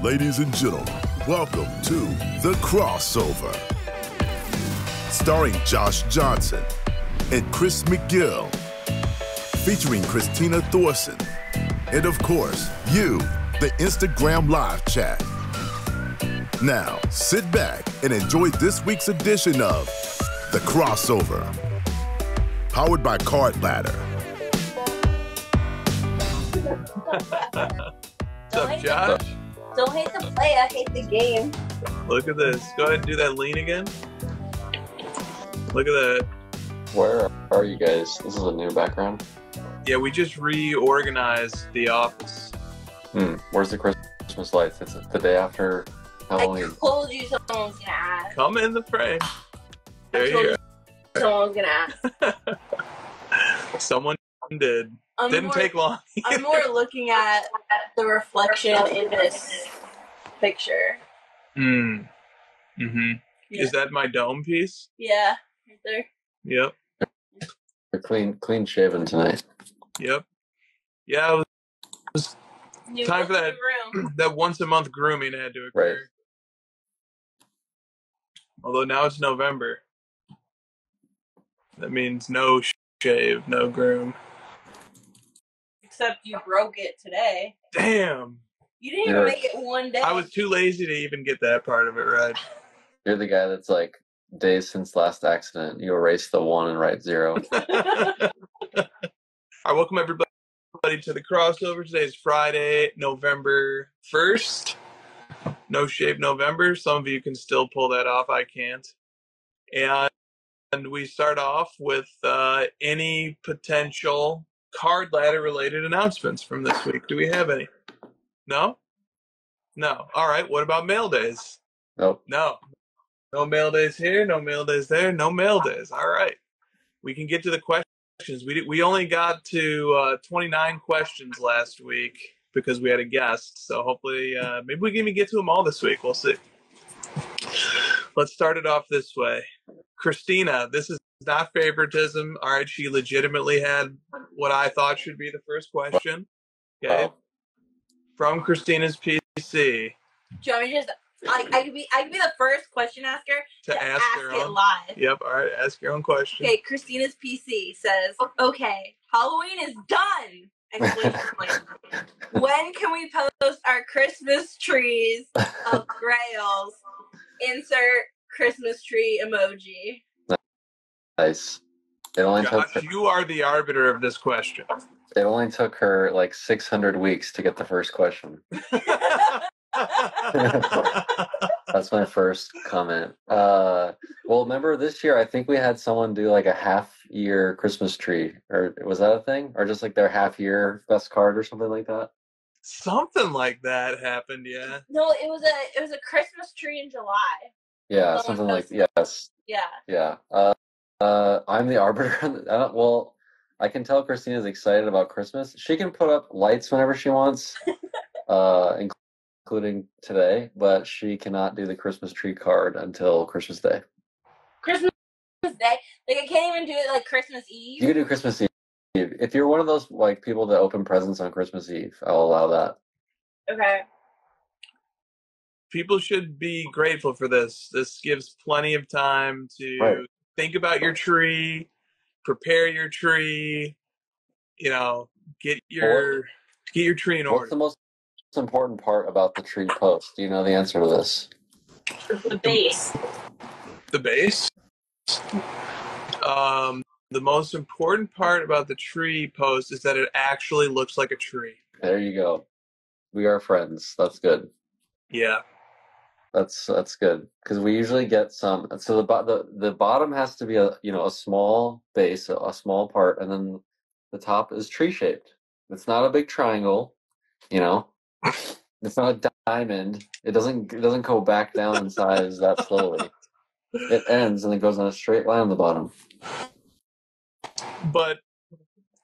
Ladies and gentlemen, welcome to The Crossover. Starring Josh Johnson and Chris McGill. Featuring Christina Thorson. And of course, you, the Instagram live chat. Now, sit back and enjoy this week's edition of The Crossover. Powered by Card Ladder. What's up, Josh? Don't hate the play, I hate the game. Look at this. Go ahead and do that lean again. Look at that. Where are you guys? This is a new background. Yeah, we just reorganized the office. Where's the Christmas lights? It's the day after Halloween. I told you someone was gonna ask. Come in the frame. There I told you you someone was gonna ask. Someone did. Didn't take long. I'm more looking at the reflection in this picture. Yeah. Yeah. Is that my dome piece? Yeah, right there. Yep. They're clean shaven tonight. Yep. Yeah, it was New time for that room. that once a month grooming had to occur. Right. Although now it's November. That means no shave, no groom. Except you broke it today. Damn. You didn't even make it one day. I was too lazy to even get that part of it right. You're the guy that's like, days since last accident, you erase the 1 and write 0. All right, welcome everybody to the crossover. Today is Friday, November 1st. No Shave November. Some of you can still pull that off. I can't. And we start off with any potential Card Ladder related announcements from this week. Do we have any? No? No. All right. What about mail days? Nope. No. No mail days here, no mail days there, no mail days. All right. We can get to the questions. We only got to 29 questions last week because we had a guest. So hopefully, maybe we can even get to them all this week. We'll see. Let's start it off this way. Christina, this is not favoritism. All right. She legitimately had what I thought should be the first question. Okay. Oh. From Christina's PC. Do you want me to just... I could be the first question asker to ask it live. Yep, all right, ask your own question. Okay, Christina's PC says, okay, Halloween is done! Exclamation point. When can we post our Christmas trees of Grails? Insert Christmas tree emoji. Nice. It only Josh, you are the arbiter of this question. It only took her like 600 weeks to get the first question. That's my first comment. Well, remember this year, I think we had someone do like a half-year Christmas tree. Or was that a thing? Or just like their half-year best card or something like that? Something like that happened, yeah. No, it was a Christmas tree in July. Yeah, something like, yes. Yeah. Yeah. I'm the arbiter. Well, I can tell Christina's excited about Christmas. She can put up lights whenever she wants, including today, but she cannot do the Christmas tree card until Christmas Day. Christmas Day? Like, I can't even do it like Christmas Eve? You can do Christmas Eve. If you're one of those like people that open presents on Christmas Eve, I'll allow that. Okay. People should be grateful for this. This gives plenty of time to think about your tree, prepare your tree, get your tree in order. What's the most important part about the tree post? Do you know the answer to this? The base. The base? The most important part about the tree post is that it actually looks like a tree. There you go. We are friends. That's good. Yeah. That's good because we usually get some. So the bottom has to be a small base, a small part, and then the top is tree shaped. It's not a big triangle, It's not a diamond. It doesn't go back down in size that slowly. It ends and it goes on a straight line on the bottom. But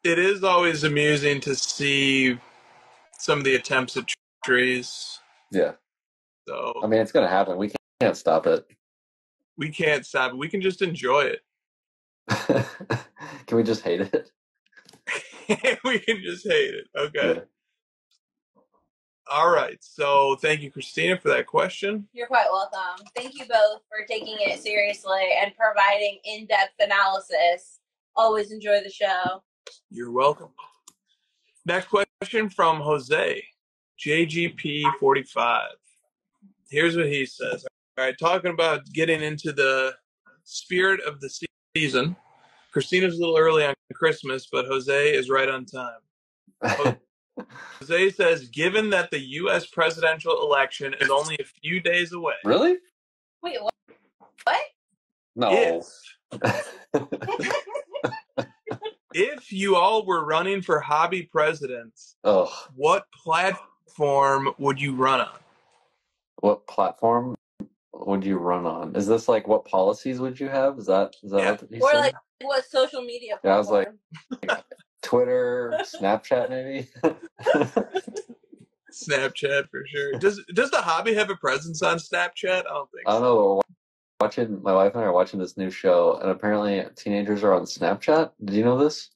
it is always amusing to see some of the attempts at trees. Yeah. So I mean, it's gonna happen. We can't stop it. We can't stop it. We can just enjoy it. Can we just hate it? We can just hate it. Okay. All right. So thank you, Christina, for that question. You're quite welcome. Thank you both for taking it seriously and providing in-depth analysis. Always enjoy the show. You're welcome. Next question from Jose, JGP45. Here's what he says. All right, talking about getting into the spirit of the season. Christina's a little early on Christmas, but Jose is right on time. Jose says, given that the U.S. presidential election is only a few days away. Really? Wait, what? No. If you all were running for hobby presidents, what platform would you run on? What platform would you run on? Is this like what policies would you have? Is that what you or said? like what social media platform? Yeah, I was like Twitter, Snapchat, maybe. Snapchat for sure. Does the hobby have a presence on Snapchat? I don't think so. I don't know. My wife and I are watching this new show, and apparently teenagers are on Snapchat. Did you know this?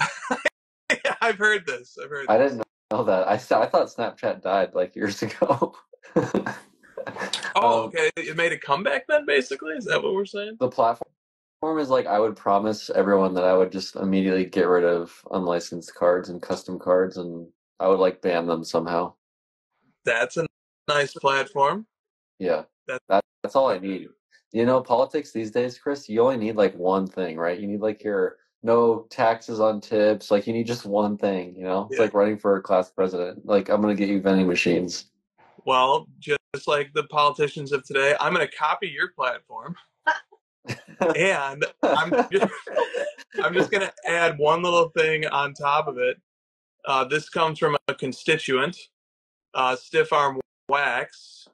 Yeah, I've heard this. I didn't know that. I thought Snapchat died like years ago. Okay. It made a comeback then, basically? Is that what we're saying? The platform is like, I would promise everyone that I would just immediately get rid of unlicensed cards and custom cards, and I would like ban them somehow. That's a nice platform. Yeah. That's all I need. You know, politics these days, Chris, you only need like one thing, right? You need like your no taxes on tips. Like you need just one thing, you know? It's like running for a class president. Like, I'm going to get you vending machines. Well, just like the politicians of today, I'm going to copy your platform. And I'm just going to add one little thing on top of it. This comes from a constituent, Stiff Arm Wax,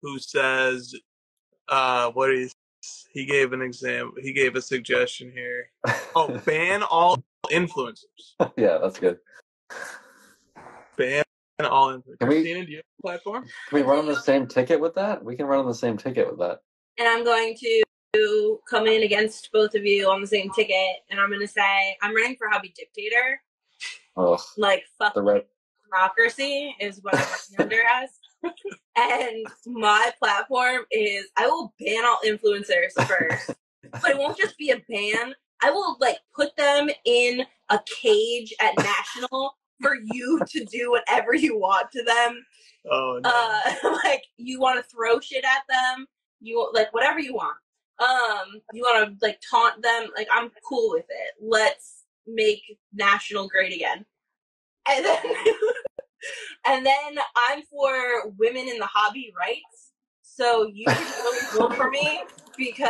who says, he gave an example. He gave a suggestion here. Oh, ban all influencers. Yeah, that's good. Ban all influencers. Christina, do you have a platform? Can we run on the same ticket with that? We can run on the same ticket with that. And I'm going to come in against both of you on the same ticket, and I'm going to say I'm running for hobby dictator. Ugh. Like, fuck democracy is what I'm running under as. And my platform is I will ban all influencers first. But it won't just be a ban. I will like put them in a cage at National for you to do whatever you want to them. Oh no. Like you want to throw shit at them, you like whatever you want. You want to like taunt them, like I'm cool with it. Let's make National great again. And then I'm for women in the hobby rights. So you can really vote for me because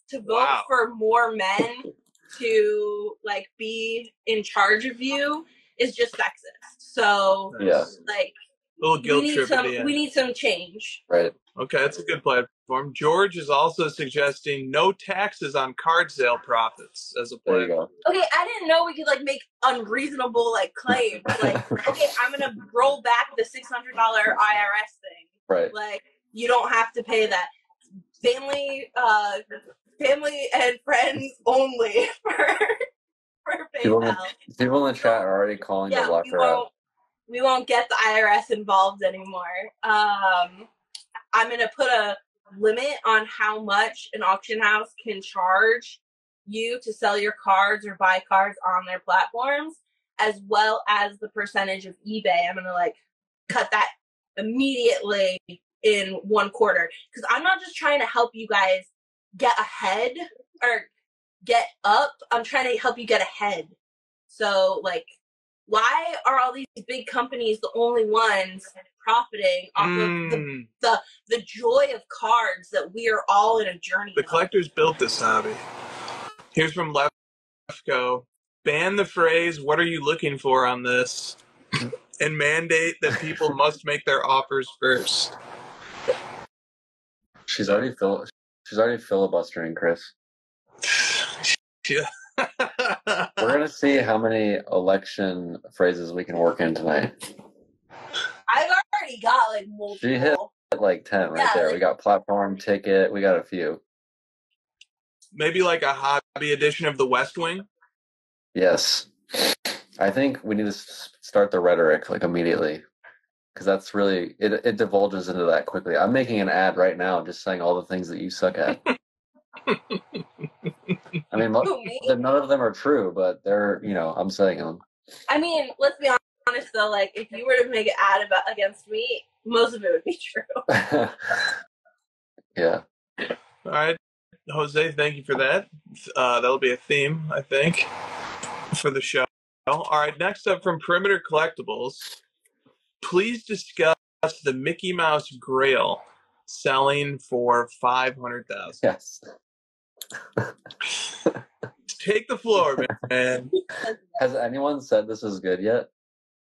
to vote for more men to like be in charge of you is just sexist. So like a little guilt trip at the end. We need some change. Right. Okay, that's a good platform. George is also suggesting no taxes on card sale profits as a platform. There you go. Okay, I didn't know we could like make unreasonable like claims. Like, okay, I'm gonna roll back the $600 IRS thing. Right. Like, you don't have to pay that. Family and friends only for PayPal. People in the chat are already calling the locker out. We won't get the IRS involved anymore. I'm going to put a limit on how much an auction house can charge you to sell your cards or buy cards on their platforms, as well as the percentage of eBay. I'm going to like cut that immediately in 1 quarter. Because I'm not just trying to help you guys get ahead or get up. I'm trying to help you get ahead. So like, why are all these big companies the only ones profiting off of the joy of cards that we are all in a journey The collectors built this hobby. Here's from Lefko. Ban the phrase, what are you looking for on this? And mandate that people must make their offers first. She's already filibustering, Chris. Yeah. We're going to see how many election phrases we can work in tonight. I've already got like multiple. She hit like 10 right there. Like, we got platform, ticket, we got a few. Maybe like a hobby edition of the West Wing? Yes. I think we need to start the rhetoric like immediately. because that's really it divulges into that quickly. I'm making an ad right now, just saying all the things that you suck at. I mean, none of them are true, but they're I'm saying them. I mean, let's be honest though. Like, if you were to make an ad against me, most of it would be true. Yeah. All right, Jose, thank you for that. That'll be a theme, I think, for the show. All right, next up from Perimeter Collectibles, please discuss the Mickey Mouse Grail selling for $500,000. Yes. Take the floor, man. Has anyone said this is good yet?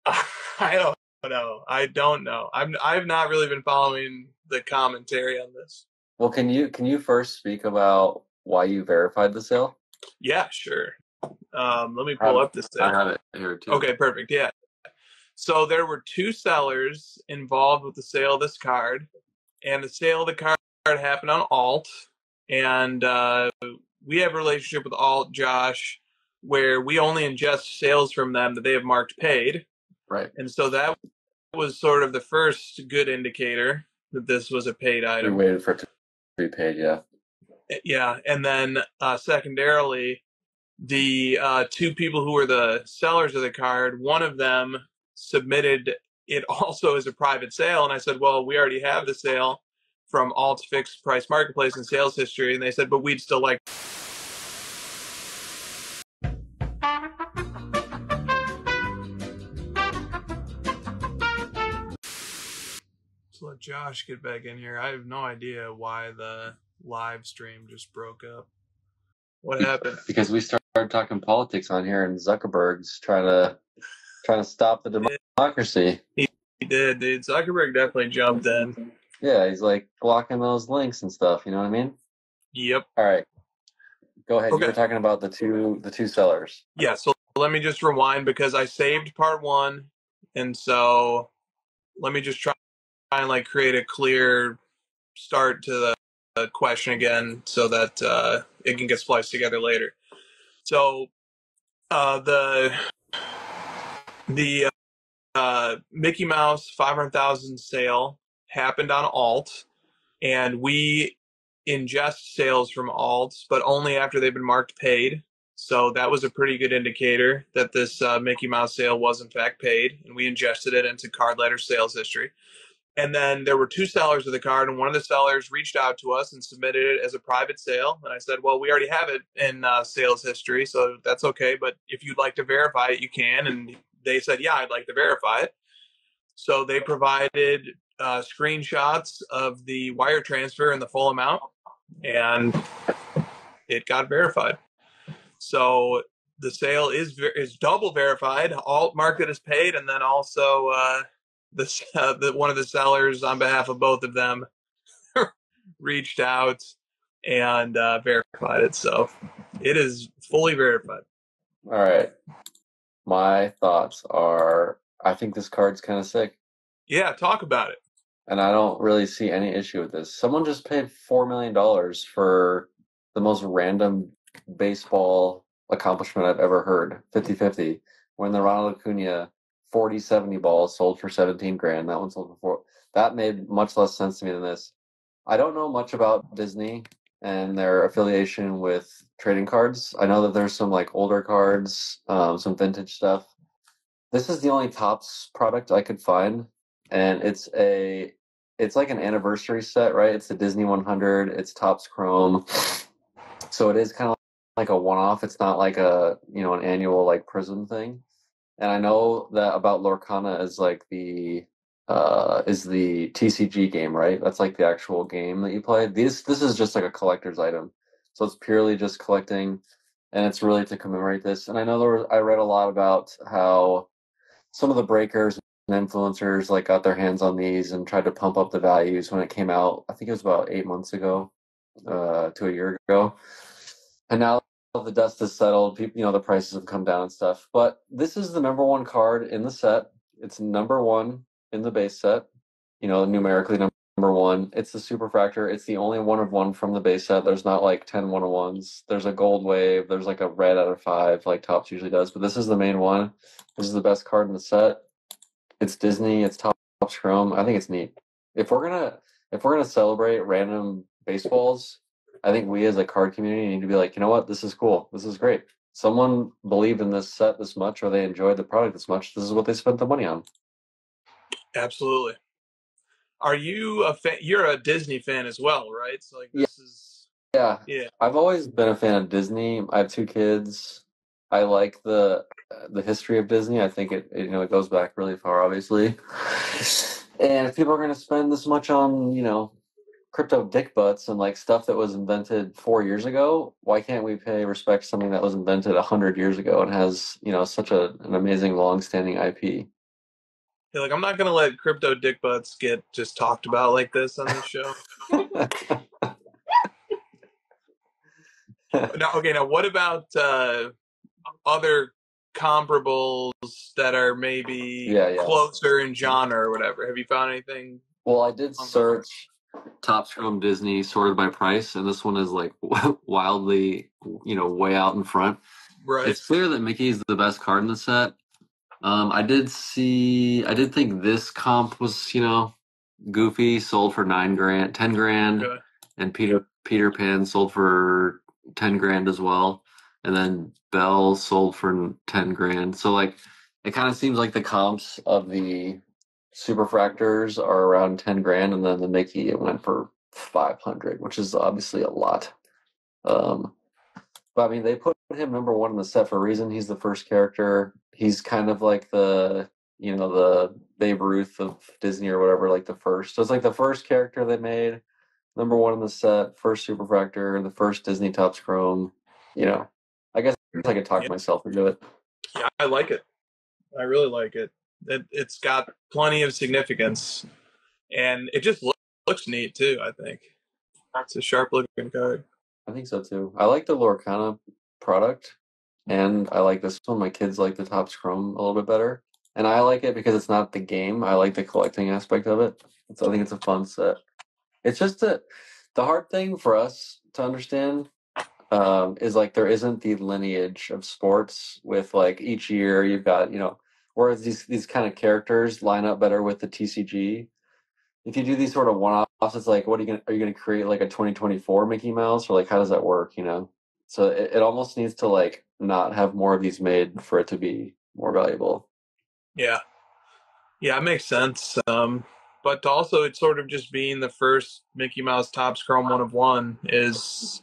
I don't know. I don't know. I've not really been following the commentary on this. Well, can you first speak about why you verified the sale? Yeah, sure. Let me pull up the sale. I have it here too. Okay, perfect. Yeah. So there were two sellers involved with the sale of this card, and the sale of the card happened on Alt, and we have a relationship with Alt, Josh, where we only ingest sales from them that they have marked paid. Right. And so that was sort of the first good indicator that this was a paid item. We waited for it to be paid, yeah. Yeah, and then secondarily, the two people who were the sellers of the card, one of them submitted it also as a private sale, and I said, well, we already have the sale from Alt's Fixed Price Marketplace and sales history, and they said, but we'd still like. Let's let Josh get back in here. I have no idea why the live stream just broke up. What happened? Because we started talking politics on here, and Zuckerberg's trying to stop the democracy. He did, dude. Zuckerberg definitely jumped in. Yeah, he's like blocking those links and stuff. You know what I mean? Yep. All right, go ahead. Okay. You were talking about the two sellers. Yeah. So let me just rewind because I saved part one, and so let me just try and like create a clear start to the question again, so that it can get spliced together later. So the Mickey Mouse 500,000 sale happened on Alt, and we ingest sales from Alts, but only after they've been marked paid. So that was a pretty good indicator that this Mickey Mouse sale was in fact paid, and we ingested it into card letter sales history. And then there were two sellers of the card, and one of the sellers reached out to us and submitted it as a private sale. And I said, well, we already have it in sales history, so that's okay. But if you'd like to verify it, you can. And they said, yeah, I'd like to verify it. So they provided screenshots of the wire transfer and the full amount, and it got verified. So the sale is double verified. Alt marked it as paid, and then also one of the sellers on behalf of both of them reached out and verified it. So it is fully verified. All right. My thoughts are, I think this card's kind of sick. Yeah, talk about it. And I don't really see any issue with this. Someone just paid $4 million for the most random baseball accomplishment I've ever heard. 50-50. When the Ronald Acuna 40-70 ball sold for $17,000. That one sold for $4. That made much less sense to me than this. I don't know much about Disney and their affiliation with trading cards. I know that there's some like older cards, some vintage stuff. This is the only Topps product I could find, and it's like an anniversary set, right? It's the Disney 100. It's Topps Chrome, so it is kind of like a one-off. It's not like an annual like Prism thing. And I know that about Lorcana is like the TCG game, right? That's like the actual game that you play. This is just like a collector's item, so it's purely just collecting, and it's really to commemorate this. And I know I read a lot about how some of the breakers and influencers like got their hands on these and tried to pump up the values when it came out. I think it was about 8 months ago to a year ago, and now the dust has settled. People, the prices have come down and stuff. But this is the number one card in the set. It's number one in the base set. Numerically number one. It's the Superfractor. It's the only one of one from the base set. There's not like 10 one-of-ones. There's a gold wave. There's like a red out of 5 like Topps usually does. But this is the main one. This is the best card in the set. It's Disney. It's Topps Topps Chrome. I think it's neat. If we're gonna celebrate random baseballs, I think we as a card community need to be like, you know what, this is cool. This is great. Someone believed in this set this much, or they enjoyed the product this much. This is what they spent the money on. Absolutely. Are you a fan? You're a Disney fan as well, right? So like this is Yeah. yeah. I've always been a fan of Disney. I have 2 kids. I like the history of Disney. I think it goes back really far, obviously. And if people are going to spend this much on crypto dick butts and like stuff that was invented 4 years ago, why can't we pay respect to something that was invented 100 years ago and has such an amazing long-standing IP? Yeah, like I'm not gonna let crypto dick butts get just talked about like this on this show. Now what about other comparables that are maybe closer in genre or whatever? Have you found anything? Well, I did search Topps Chrome Disney sorted by price, and this one is like wildly, way out in front. Right. It's clear that Mickey's the best card in the set. I did think this comp was, Goofy sold for 9 grand, 10 grand, Okay. and Peter Pan sold for 10 grand as well, and then Belle sold for 10 grand. So like, it kind of seems like the comps of the Superfractors are around 10 grand, and then the Mickey it went for 500, which is obviously a lot. But I mean, they put him number 1 in the set for a reason. He's the first character. He's kind of like the Babe Ruth of Disney or whatever, like the first. So it's like the first character they made, number 1 in the set, first Superfractor, the first Disney Topps Chrome. I guess I could talk myself into it. Yeah, I like it. I really like it. It's got plenty of significance, and it just looks neat too. I think it's a sharp looking card. I think so too. I like the Lorcana product, and I like this one. My kids like the Topps Chrome a little bit better, and I like it because it's not the game. I like the collecting aspect of it. I think it's a fun set. It's just the hard thing for us to understand is like there isn't the lineage of sports with like each year you've got whereas these kind of characters line up better with the TCG. If you do these sort of one-offs, it's like, are you gonna create like a 2024 Mickey Mouse, or like how does that work? So it almost needs to like not have more of these made for it to be more valuable. Yeah, it makes sense. But also, it's sort of just being the first Mickey Mouse Topps Chrome 1 of 1 is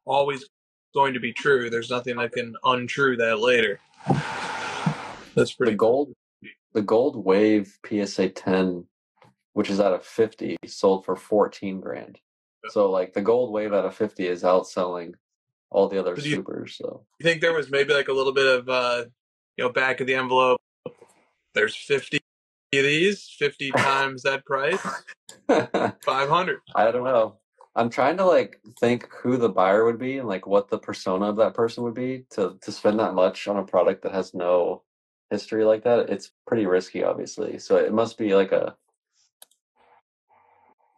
always going to be true. There's nothing that can untrue that later. That's pretty. The gold wave PSA 10, which is out of 50, sold for 14 grand. So like the gold wave out of 50 is outselling all the other supers. So you think there was maybe like a little bit of back of the envelope? There's 50 of these, 50 times that price, 500. I don't know. I'm trying to like think who the buyer would be and like what the persona of that person would be to spend that much on a product that has no history like that. It's pretty risky, obviously. So it must be like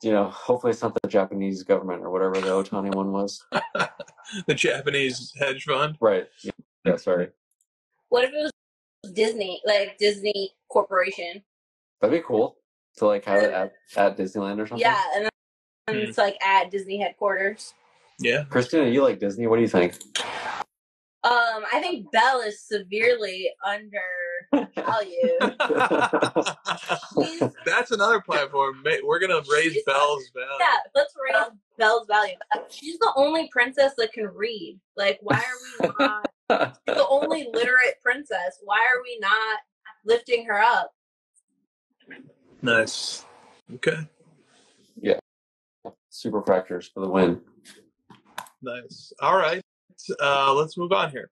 hopefully it's not the Japanese government or whatever the Otani one was. The Japanese hedge fund. Right. Yeah, sorry. What if it was Disney, like Disney Corporation? That'd be cool to like have it at Disneyland or something. Yeah, and then it's like at Disney headquarters. Yeah. Christina, you like Disney? What do you think? I think Belle is severely undervalued. That's another platform. We're gonna raise Belle's value. Yeah, let's raise Belle's value. She's the only princess that can read. Like, why are we not? She's the only literate princess. Why are we not lifting her up? Nice. Okay. Yeah. Superfractors for the win. Nice. All right. Let's move on here.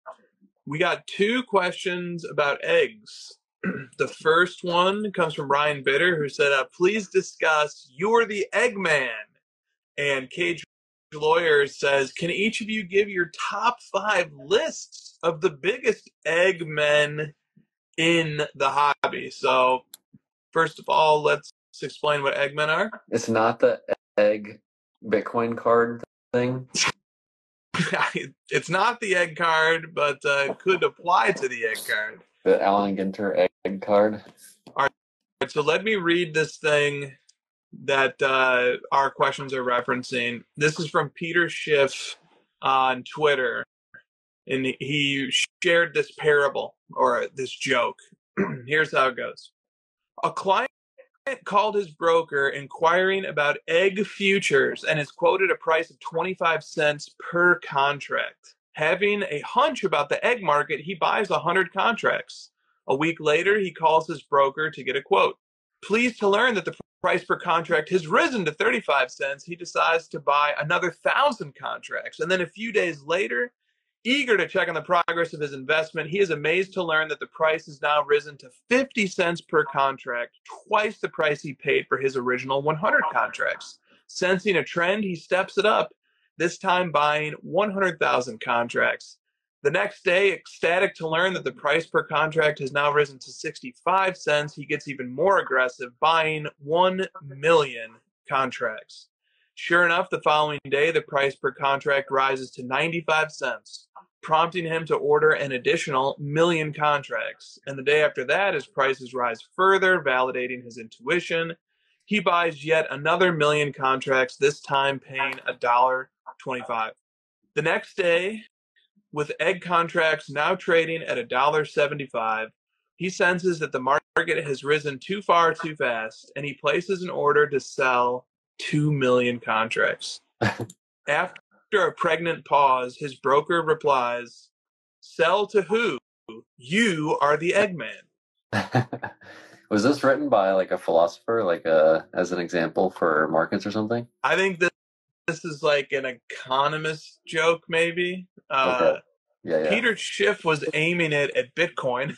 We got 2 questions about eggs. The first one comes from Ryan Bitter, who said, please discuss You're the Eggman. And Cage Lawyer says, can each of you give your top 5 lists of the biggest Eggmen in the hobby? So, first of all, let's explain what Eggmen are. It's not the egg Bitcoin card thing. It's not the egg card, but it could apply to the egg card. The Alan Ginter egg card. so let me read this thing that our questions are referencing. This is from Peter Schiff on Twitter, and he shared this parable or this joke. Here's how it goes. A client called his broker inquiring about egg futures and is quoted a price of 25 cents per contract. Having a hunch about the egg market, he buys 100 contracts. A week later, he calls his broker to get a quote. Pleased to learn that the price per contract has risen to 35 cents, he decides to buy another 1,000 contracts. And then a few days later, eager to check on the progress of his investment, he is amazed to learn that the price has now risen to 50 cents per contract, twice the price he paid for his original 100 contracts. Sensing a trend, he steps it up, this time buying 100,000 contracts. The next day, ecstatic to learn that the price per contract has now risen to 65 cents, he gets even more aggressive, buying 1 million contracts. Sure enough, the following day, the price per contract rises to 95 cents, prompting him to order an additional million contracts. And the day after that, his prices rise further, validating his intuition. He buys yet another million contracts, this time paying $1.25. The next day, with egg contracts now trading at $1.75, he senses that the market has risen too far too fast, and he places an order to sell 2 million contracts. After a pregnant pause, his broker replies, "Sell to who? You are the Eggman." Was this written by like a philosopher, like as an example for markets or something? I think this is like an economist joke, maybe. Okay. Yeah. Peter Schiff was aiming it at Bitcoin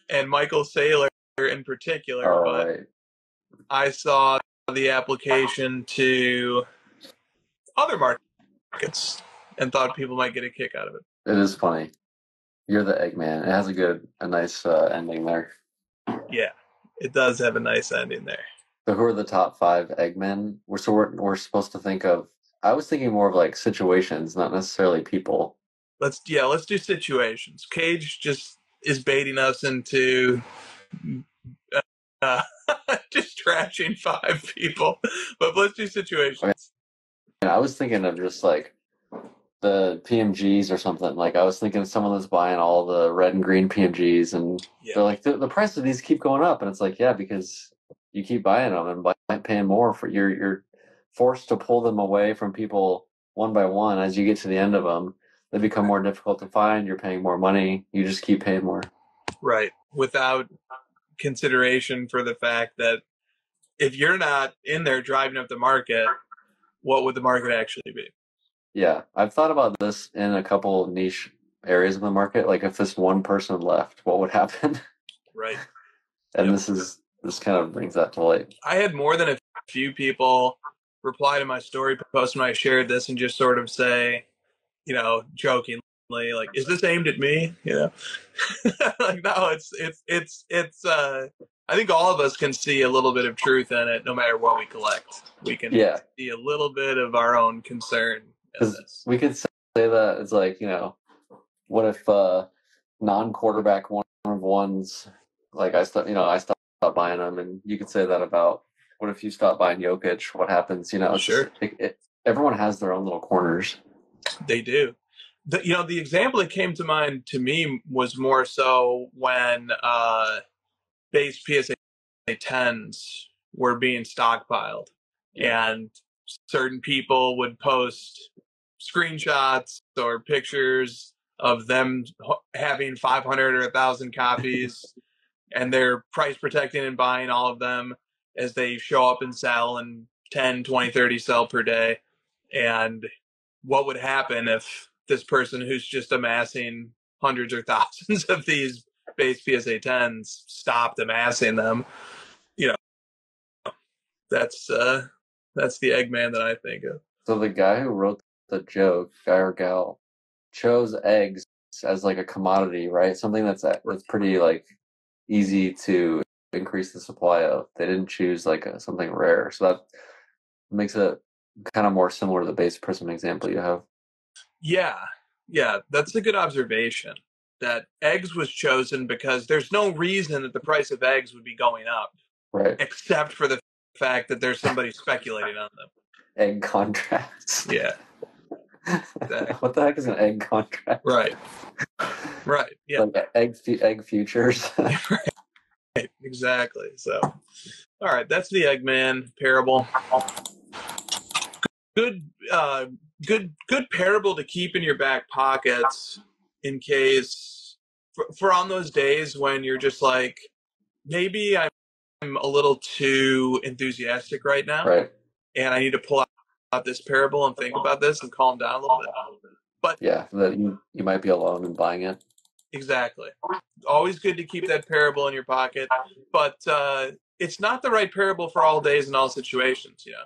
and Michael Saylor in particular, but right. I saw the application to other markets and thought people might get a kick out of it. It is funny. You're the Eggman. It has a nice ending there. Yeah, it does have a nice ending there. So who are the top 5 Eggmen? We're supposed to think of. I was thinking more of like situations, not necessarily people. Let's do situations. Cage just is baiting us into just trashing 5 people, but let's do situations. Okay. And I was thinking of just like the PMGs or something. Like I was thinking of someone that's buying all the red and green PMGs, and they're like, the price of these keep going up, and it's like, yeah, because you keep buying them and paying more for you're forced to pull them away from people one by one as you get to the end of them. They become more difficult to find. You're paying more money. You just keep paying more. Right. Without consideration for the fact that if you're not in there driving up the market, what would the market actually be? Yeah. I've thought about this in a couple niche areas of the market. Like if this one person left, what would happen? Right. And this kind of brings that to light. I had more than a few people reply to my story post when I shared this and just sort of say, jokingly, like, is this aimed at me? Like, no, it's I think all of us can see a little bit of truth in it no matter what we collect. We can see a little bit of our own concern in this. We could say that it's like, what if non-quarterback one-of-ones, like I stopped buying them, and you could say that about what if you stop buying Jokic, what happens? Sure. Everyone has their own little corners. They do. The example that came to mind to me was more so when base PSA 10s were being stockpiled, and certain people would post screenshots or pictures of them having 500 or 1,000 copies, and they're price protecting and buying all of them as they show up and sell, and 10, 20, 30 sell per day. And what would happen if this person who's just amassing hundreds or thousands of these base PSA 10s stopped amassing them? That's the Eggman that I think of. So the guy who wrote the joke, guy or gal, chose eggs as like a commodity, right? Something that's pretty like easy to increase the supply of. They didn't choose like something rare, so that makes it kind of more similar to the base prism example you have. Yeah, that's a good observation. that eggs was chosen because there's no reason that the price of eggs would be going up, Right. except for the fact that there's somebody speculating on them. Egg contracts. Yeah. Exactly. What the heck is an egg contract? Right. Right. Yeah. Like egg futures. Right. Exactly. So, all right, that's the Eggman parable. Good parable to keep in your back pockets in case for on those days when you're just like, maybe I'm a little too enthusiastic right now, Right. and I need to pull out this parable and think about this and calm down a little bit. But yeah, that you might be alone in buying it. Exactly. Always good to keep that parable in your pocket, but it's not the right parable for all days and all situations. You know,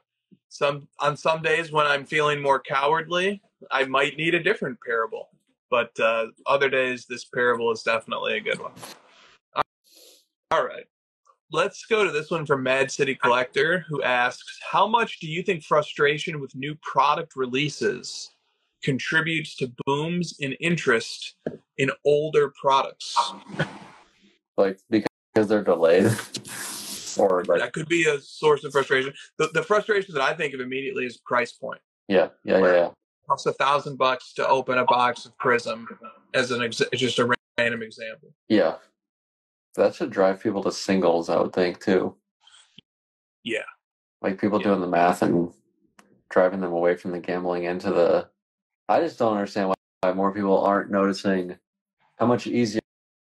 on some days when I'm feeling more cowardly, I might need a different parable, but other days this parable is definitely a good one. All right. Let's go to this one from Mad City Collector, who asks, how much do you think frustration with new product releases contributes to booms in interest in older products? Like, because they're delayed? Or like, that could be a source of frustration. The frustration that I think of immediately is price point. Yeah. It costs $1,000 to open a box of Prism, as just a random example. Yeah. That should drive people to singles, I would think, too. Yeah. Like people doing the math and driving them away from the gambling into the... I just don't understand why more people aren't noticing how much easier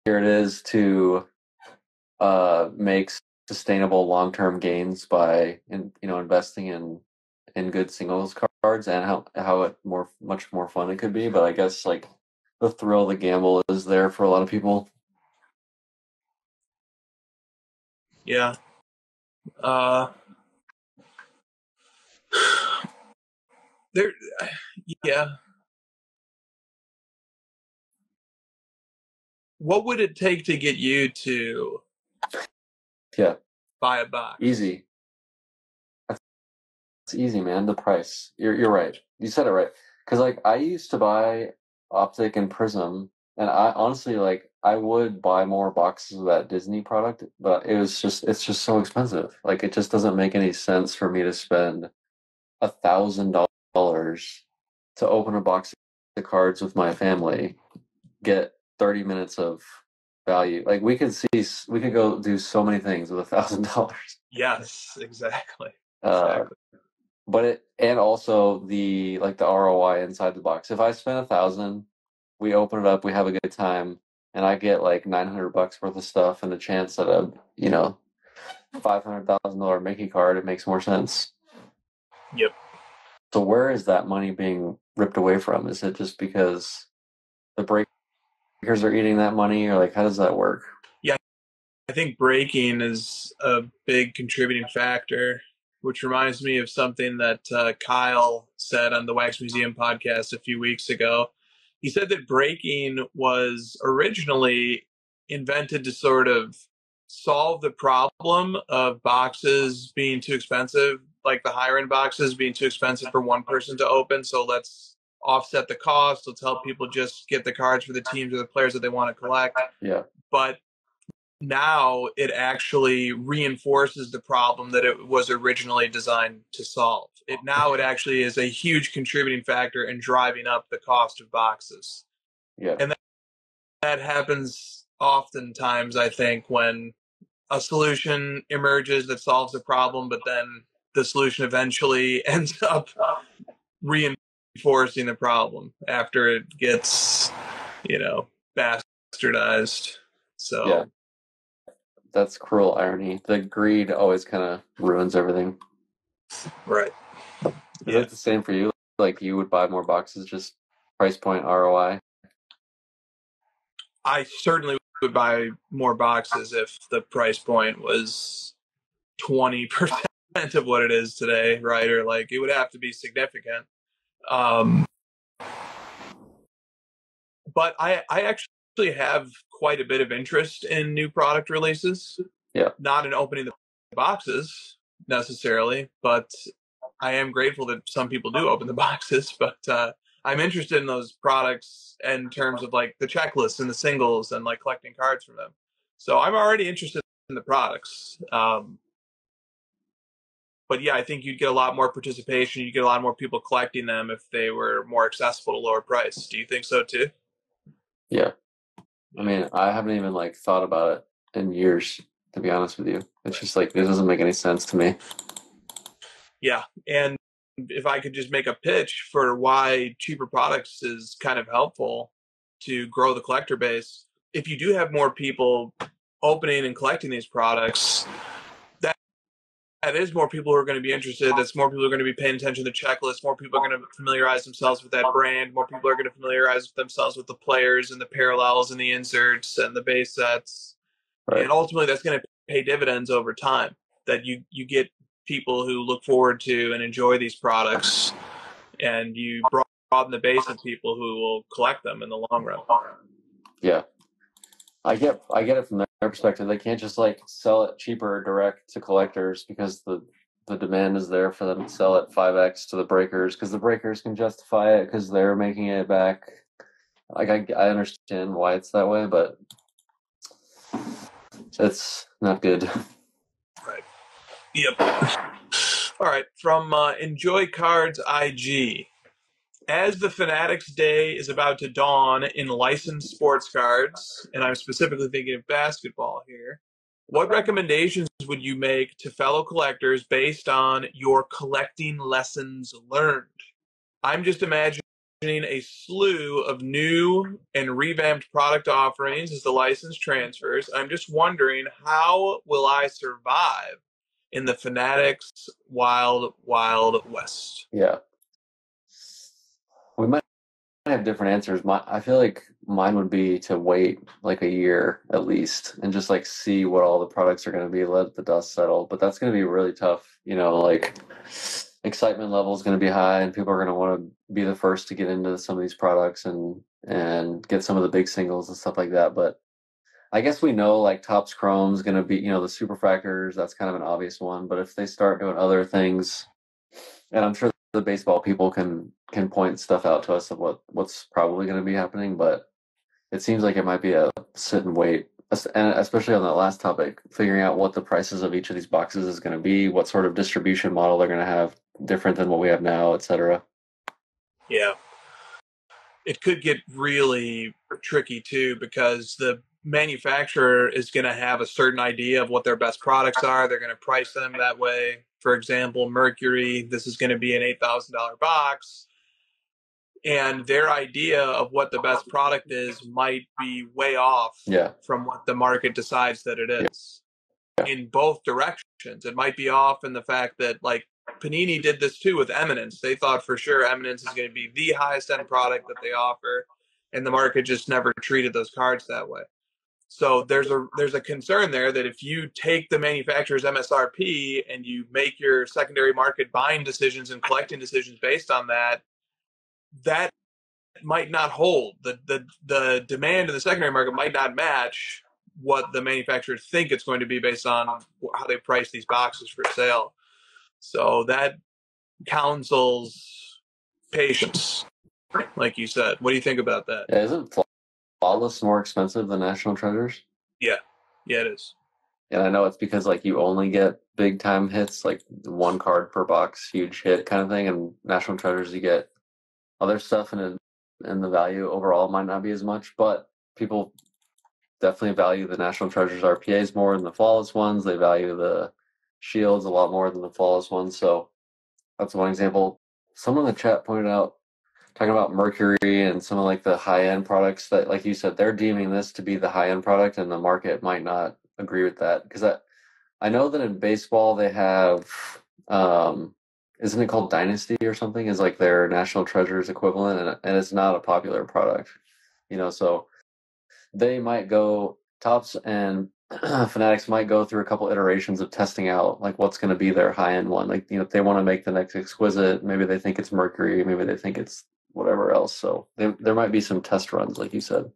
it is to make sustainable long-term gains by investing in good singles cards, and how much more fun it could be. But I guess like the thrill of the gamble is there for a lot of people. Yeah. Yeah. What would it take to get you to buy a box? Easy. It's easy, man. The price. You're right. You said it right. Because like I used to buy Optic and Prism, and I honestly I would buy more boxes of that Disney product, but it's just so expensive. Like it just doesn't make any sense for me to spend $1,000 to open a box of cards with my family, get 30 minutes of value. Like we could go do so many things with $1,000. Yes, exactly. But and also the ROI inside the box. If I spend $1,000, we open it up, we have a good time, and I get like $900 worth of stuff and a chance at a $500,000 Mickey card, it makes more sense. Yep. So where is that money being ripped away from? Is it just because the breakers are eating that money, or how does that work? Yeah, I think breaking is a big contributing factor, which reminds me of something that Kyle said on the Wax Museum podcast a few weeks ago. He said that breaking was originally invented to sort of solve the problem of boxes being too expensive, like the higher end boxes being too expensive for one person to open. So let's offset the cost. Let's help people just get the cards for the teams or the players that they want to collect. Yeah. But now it actually reinforces the problem that it was originally designed to solve. It actually is a huge contributing factor in driving up the cost of boxes. Yeah. And that happens oftentimes, I think, when a solution emerges that solves a problem, but then the solution eventually ends up reinforcing the problem after it gets, bastardized. So yeah. That's cruel irony. The greed always kind of ruins everything. Right. Is that the same for you? Like you would buy more boxes, just price point ROI? I certainly would buy more boxes if the price point was 20% of what it is today, right? Or it would have to be significant. But I actually have quite a bit of interest in new product releases. Yeah. Not in opening the boxes necessarily, but I am grateful that some people do open the boxes. But I'm interested in those products in terms of like the checklists and the singles and like collecting cards from them. So I'm already interested in the products. But yeah, I think you'd get a lot more participation. You'd get a lot more people collecting them if they were more accessible to lower price. Do you think so too? Yeah. I mean, I haven't even like thought about it in years, to be honest with you. It's just like, it doesn't make any sense to me. Yeah. And if I could just make a pitch for why cheaper products is kind of helpful to grow the collector base, if you do have more people opening and collecting these products, that is more people who are going to be interested. That's more people who are going to be paying attention to the checklist. More people are going to familiarize themselves with that brand. More people are going to familiarize themselves with the players and the parallels and the inserts and the base sets. Right. And ultimately, that's going to pay dividends over time. That you get people who look forward to and enjoy these products, and you broaden the base of people who will collect them in the long run. Yeah. I get it from their perspective. They can't just like sell it cheaper direct to collectors because the demand is there for them to sell it 5x to the breakers because the breakers can justify it because they're making it back. Like I understand why it's that way, but it's not good. Right. Yep. All right. From Enjoy Cards IG. As the Fanatics Day is about to dawn in licensed sports cards, and I'm specifically thinking of basketball here, what recommendations would you make to fellow collectors based on your collecting lessons learned? I'm just imagining a slew of new and revamped product offerings as the license transfers. I'm just wondering, how will I survive in the Fanatics Wild West? Yeah. We might have different answers. I feel like mine would be to wait like a year at least and just like see what all the products are going to be, let the dust settle. But that's going to be really tough. Like excitement level is going to be high and people are going to want to be the first to get into some of these products and get some of the big singles and stuff like that. But I guess we know like Topps Chrome is going to be, the superfractors, that's kind of an obvious one. But if they start doing other things, and I'm sure the baseball people can point stuff out to us of what's probably going to be happening, but it seems like it might be a sit and wait, and especially on that last topic, figuring out what the prices of each of these boxes is going to be, what sort of distribution model they're going to have different than what we have now, etc. Yeah. It could get really tricky too because the manufacturer is going to have a certain idea of what their best products are. They're going to price them that way. For example, Mercury, this is going to be an $8,000 box. And their idea of what the best product is might be way off from what the market decides that it is in both directions. It might be off in the fact that like Panini did this too with Eminence. They thought for sure Eminence is going to be the highest end product that they offer, and the market just never treated those cards that way. So there's a concern there that if you take the manufacturer's MSRP and you make your secondary market buying decisions and collecting decisions based on that, that might not hold. The demand in the secondary market might not match what the manufacturers think it's going to be based on how they price these boxes for sale. So that counsels patience, like you said. What do you think about that? Yeah, isn't Flawless more expensive than National Treasures? Yeah, it is. And I know it's because like you only get big time hits, like one card per box, huge hit kind of thing, and National Treasures you get other stuff, and the value overall might not be as much, but people definitely value the National Treasures RPAs more than the Flawless ones. They value the Shields a lot more than the Flawless ones. So that's one example. Someone in the chat pointed out, talking about Mercury and some of like the high-end products that, like you said, they're deeming this to be the high-end product, and the market might not agree with that. Because I know that in baseball they have, isn't it called Dynasty or something? Is like their National Treasures equivalent, and it's not a popular product, So they might go, Topps and Fanatics might go through a couple iterations of testing out like what's going to be their high-end one. Like, if they want to make the next Exquisite, maybe they think it's Mercury, maybe they think it's whatever else. So there might be some test runs, like you said.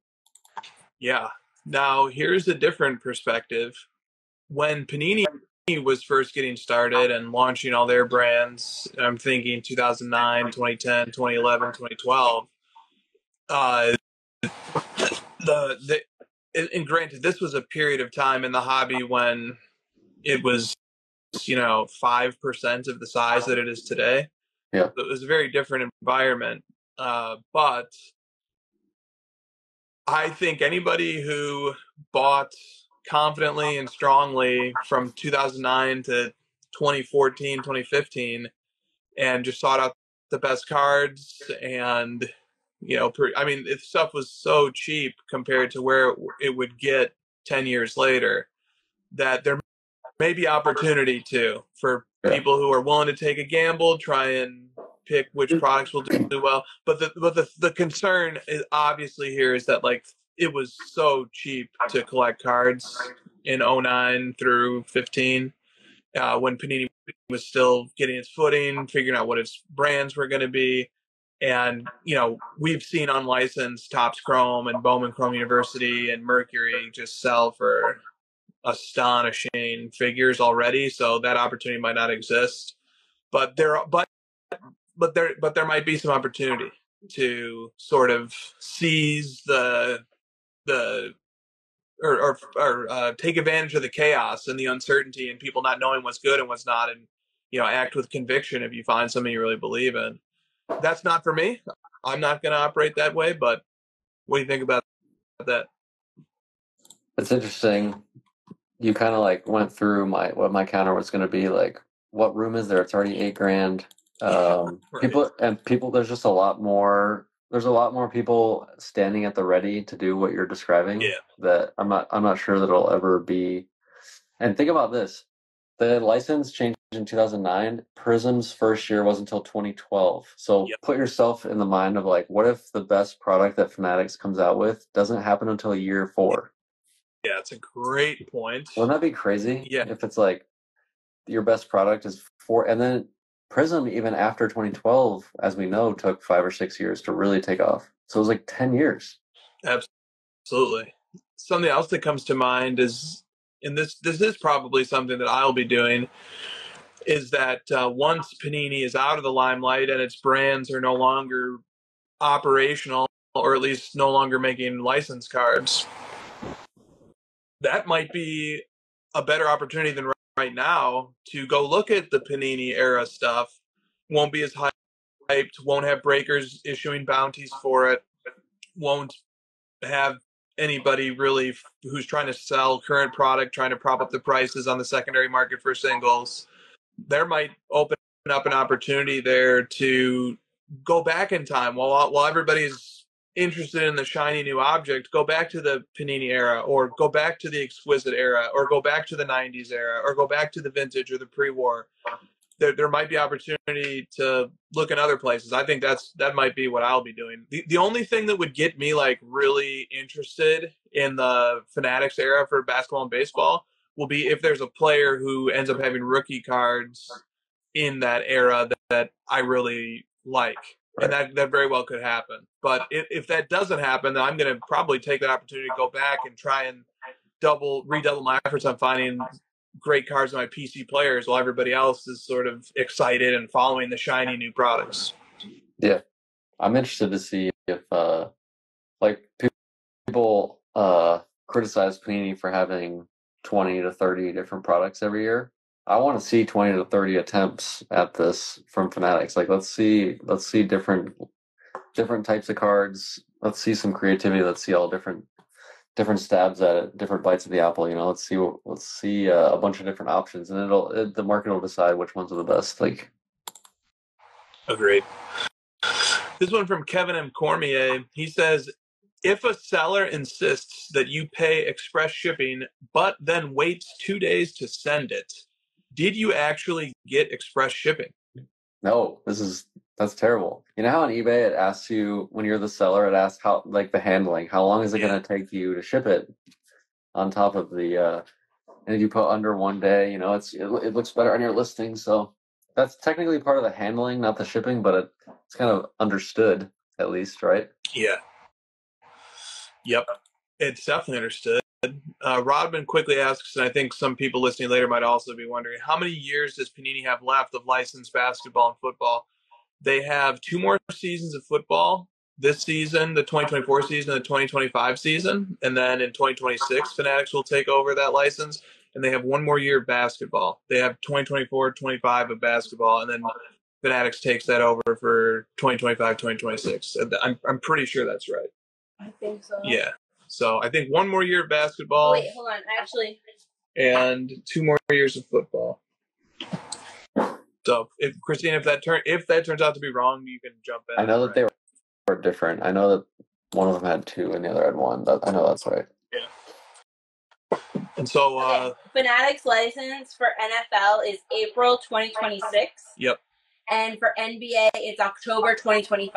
Yeah. Now, here's a different perspective. When Panini was first getting started and launching all their brands, I'm thinking 2009, 2010, 2011, 2012. And granted, this was a period of time in the hobby when it was, 5% of the size that it is today. Yeah. So it was a very different environment. But I think anybody who bought confidently and strongly from 2009 to 2014, 2015, and just sought out the best cards and, if stuff was so cheap compared to where it would get 10 years later, that there may be opportunity too for people who are willing to take a gamble, try and pick which products will do well. But the concern is obviously here is that it was so cheap to collect cards in 09 through 15, when Panini was still getting its footing, figuring out what its brands were going to be. And, we've seen unlicensed Topps Chrome and Bowman Chrome University and Mercury just sell for astonishing figures already. So that opportunity might not exist, but there might be some opportunity to sort of seize or take advantage of the chaos and the uncertainty and people not knowing what's good and what's not, and act with conviction if you find something you really believe in. That's not for me. I'm not going to operate that way. But what do you think about that? It's interesting. You kind of went through what my counter was going to be. What room is there? It's already $8,000. Right. People. There's just a lot more. There's a lot more people standing at the ready to do what you're describing. Yeah. That I'm not sure that it'll ever be. And think about this: the license changed in 2009. Prism's first year wasn't until 2012. So Yep. put yourself in the mind of what if the best product that Fanatics comes out with doesn't happen until year 4? Yeah, it's a great point. Wouldn't that be crazy? Yeah. If it's your best product is 4, and then Prism, even after 2012, as we know, took 5 or 6 years to really take off. So it was 10 years. Absolutely. Something else that comes to mind is, and this is probably something that I'll be doing, is that once Panini is out of the limelight and its brands are no longer operational, or at least no longer making license cards, that might be a better opportunity than right now to go look at the Panini era stuff. Won't be as hyped, won't have breakers issuing bounties for it, won't have anybody really who's trying to sell current product, trying to prop up the prices on the secondary market for singles. There might open up an opportunity there to go back in time while everybody's interested in the shiny new object. Go back to the Panini era, or go back to the Exquisite era, or go back to the 90s era, or go back to the vintage or the pre-war. There might be opportunity to look in other places. I think that might be what I'll be doing. The only thing that would get me really interested in the Fanatics era for basketball and baseball will be if there's a player who ends up having rookie cards in that era that I really like. Right. And that very well could happen. But if that doesn't happen, then I'm going to probably take that opportunity to go back and try and redouble my efforts on finding great cards in my PC players while everybody else is sort of excited and following the shiny new products. Yeah. I'm interested to see if people criticize Panini for having 20 to 30 different products every year. I want to see 20 to 30 attempts at this from Fanatics. Let's see different types of cards. Let's see some creativity. Let's see all different stabs at it, different bites of the apple. Let's see a bunch of different options, and the market will decide which ones are the best. Agreed. This one from Kevin M. Cormier. He says, if a seller insists that you pay express shipping, but then waits 2 days to send it, did you actually get express shipping? No, that's terrible. You know how on eBay it asks you, when you're the seller, it asks how the handling, how long is it going to take you to ship it, on top of the and if you put under 1 day, it looks better on your listing. So that's technically part of the handling, not the shipping, but it's kind of understood, at least, right? Yeah. Yep. It's definitely understood. Rodman quickly asks, and I think some people listening later might also be wondering, how many years does Panini have left of licensed basketball and football? They have 2 more seasons of football this season, the 2024 season, and the 2025 season. And then in 2026, Fanatics will take over that license. And they have 1 more year of basketball. They have 2024, 25 of basketball, and then Fanatics takes that over for 2025, 2026. I'm pretty sure that's right. I think so. Yeah. So I think 1 more year of basketball. Oh, wait, hold on. Actually. And 2 more years of football. So, Christine, if that turns out to be wrong, you can jump in. I know that they were different. I know that one of them had 2 and the other had 1. I know that's right. Yeah. And so, Fanatics license for NFL is April 2026. Yep. And for NBA, it's October 2025.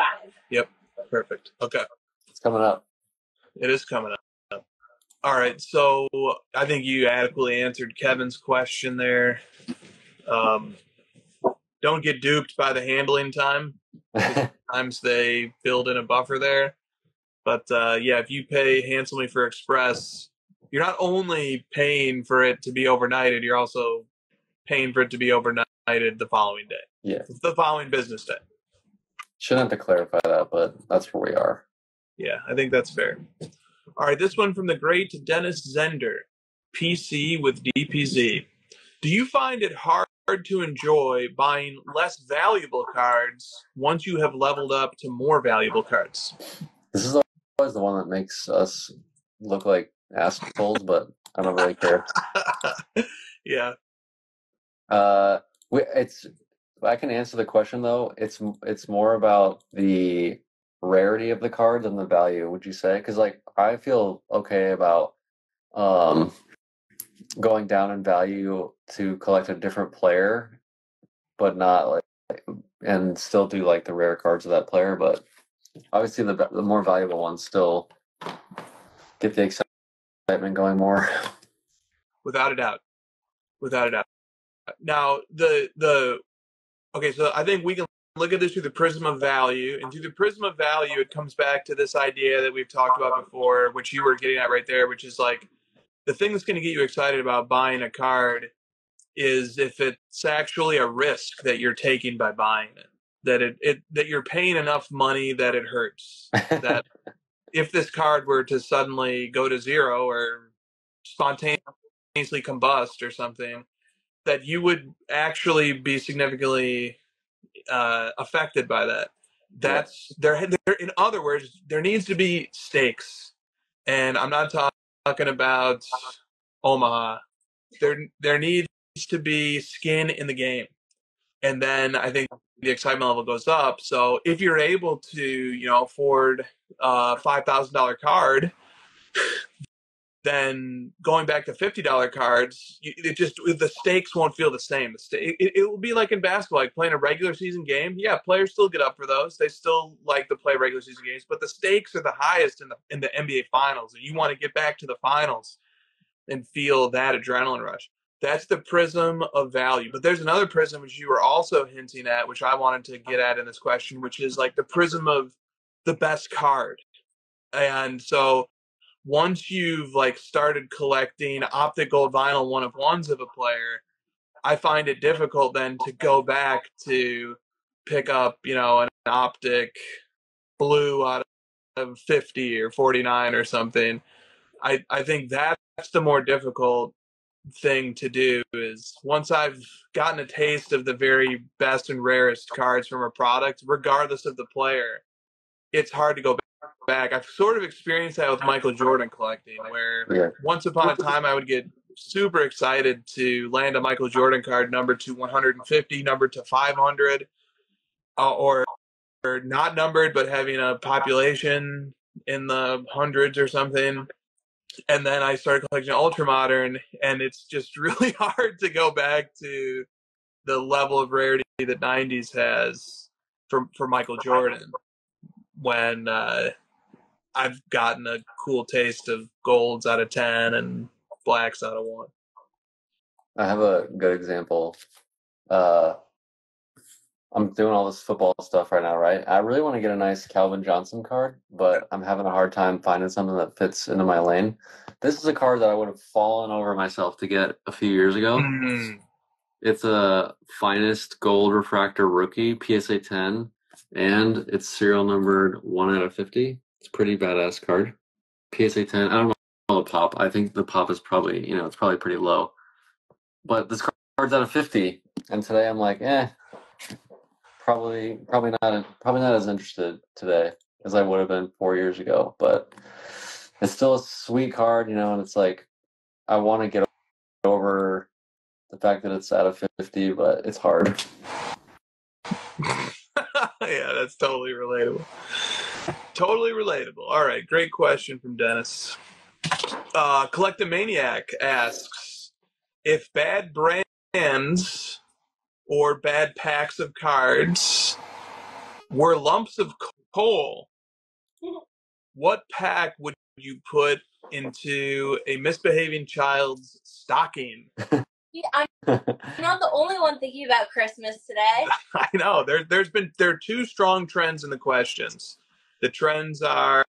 Yep. Perfect. Okay. It's coming up. It is coming up. All right. So I think you adequately answered Kevin's question there. Don't get duped by the handling time. Sometimes they build in a buffer there. But yeah, if you pay handsomely for Express, you're not only paying for it to be overnighted, you're also paying for it to be overnighted the following day. Yeah. The following business day. Shouldn't have to clarify that, but that's where we are. Yeah, I think that's fair. All right, this one from the great Dennis Zender, PC with DPZ. Do you find it hard to enjoy buying less valuable cards once you have leveled up to more valuable cards? This is always the one that makes us look like assholes, but I don't really care. Yeah. I can answer the question though. It's more about the rarity of the card than the value. Would you say? Because like I feel okay about going down in value to collect a different player, but not like and still do like the rare cards of that player. But obviously the more valuable ones still get the excitement going more. Without a doubt. Now okay, so I think we can look at this through the prism of value, and through the prism of value, it comes back to this idea that we've talked about before, which you were getting at right there, which is like the thing that's going to get you excited about buying a card is if it's actually a risk that you're taking by buying it, that you're paying enough money that it hurts. That if this card were to suddenly go to 0 or spontaneously combust or something, that you would actually be significantly affected by that. That's there. In other words, there needs to be stakes, and I'm not talking about Omaha. There needs to be skin in the game, and then I think the excitement level goes up. So if you're able to, afford a $5,000 card, then going back to $50 cards, the stakes won't feel the same. It will be like in basketball, like playing a regular season game. Yeah, players still get up for those. They still like to play regular season games, but the stakes are the highest in the NBA Finals, and you want to get back to the finals and feel that adrenaline rush. That's the prism of value. But there's another prism which you were also hinting at, which I wanted to get at in this question, which is like the prism of the best card. And so once you've like started collecting optic gold vinyl one-of-ones of a player, I find it difficult then to go back to pick up, an optic blue out of 50 or 49 or something. I think that's the more difficult thing to do is once I've gotten a taste of the very best and rarest cards from a product, regardless of the player, it's hard to go back. I've sort of experienced that with Michael Jordan collecting, where once upon a time I would get super excited to land a Michael Jordan card numbered to 150, numbered to 500, or not numbered but having a population in the hundreds or something. And then I started collecting Ultramodern, and it's just really hard to go back to the level of rarity that 90s has for Michael Jordan when I've gotten a cool taste of golds out of 10 and blacks out of 1. I have a good example. I'm doing all this football stuff right now, right? I really want to get a nice Calvin Johnson card, but I'm having a hard time finding something that fits into my lane. This is a card that I would have fallen over myself to get a few years ago. Mm. It's a Finest Gold Refractor Rookie, PSA 10, and it's serial numbered 1 out of 50. It's a pretty badass card. PSA 10, I don't know the pop. I think the pop is probably, it's probably pretty low. But this card's out of 50, and today I'm like, probably not as interested today as I would have been 4 years ago. But it's still a sweet card, and it's like I want to get over the fact that it's out of 50, but it's hard. Yeah, that's totally relatable. Totally relatable. All right, great question from Dennis. Collectomaniac asks, if bad brands or bad packs of cards were lumps of coal, what pack would you put into a misbehaving child's stocking? Yeah, I'm not the only one thinking about Christmas today. I know. There are two strong trends in the questions. The trends are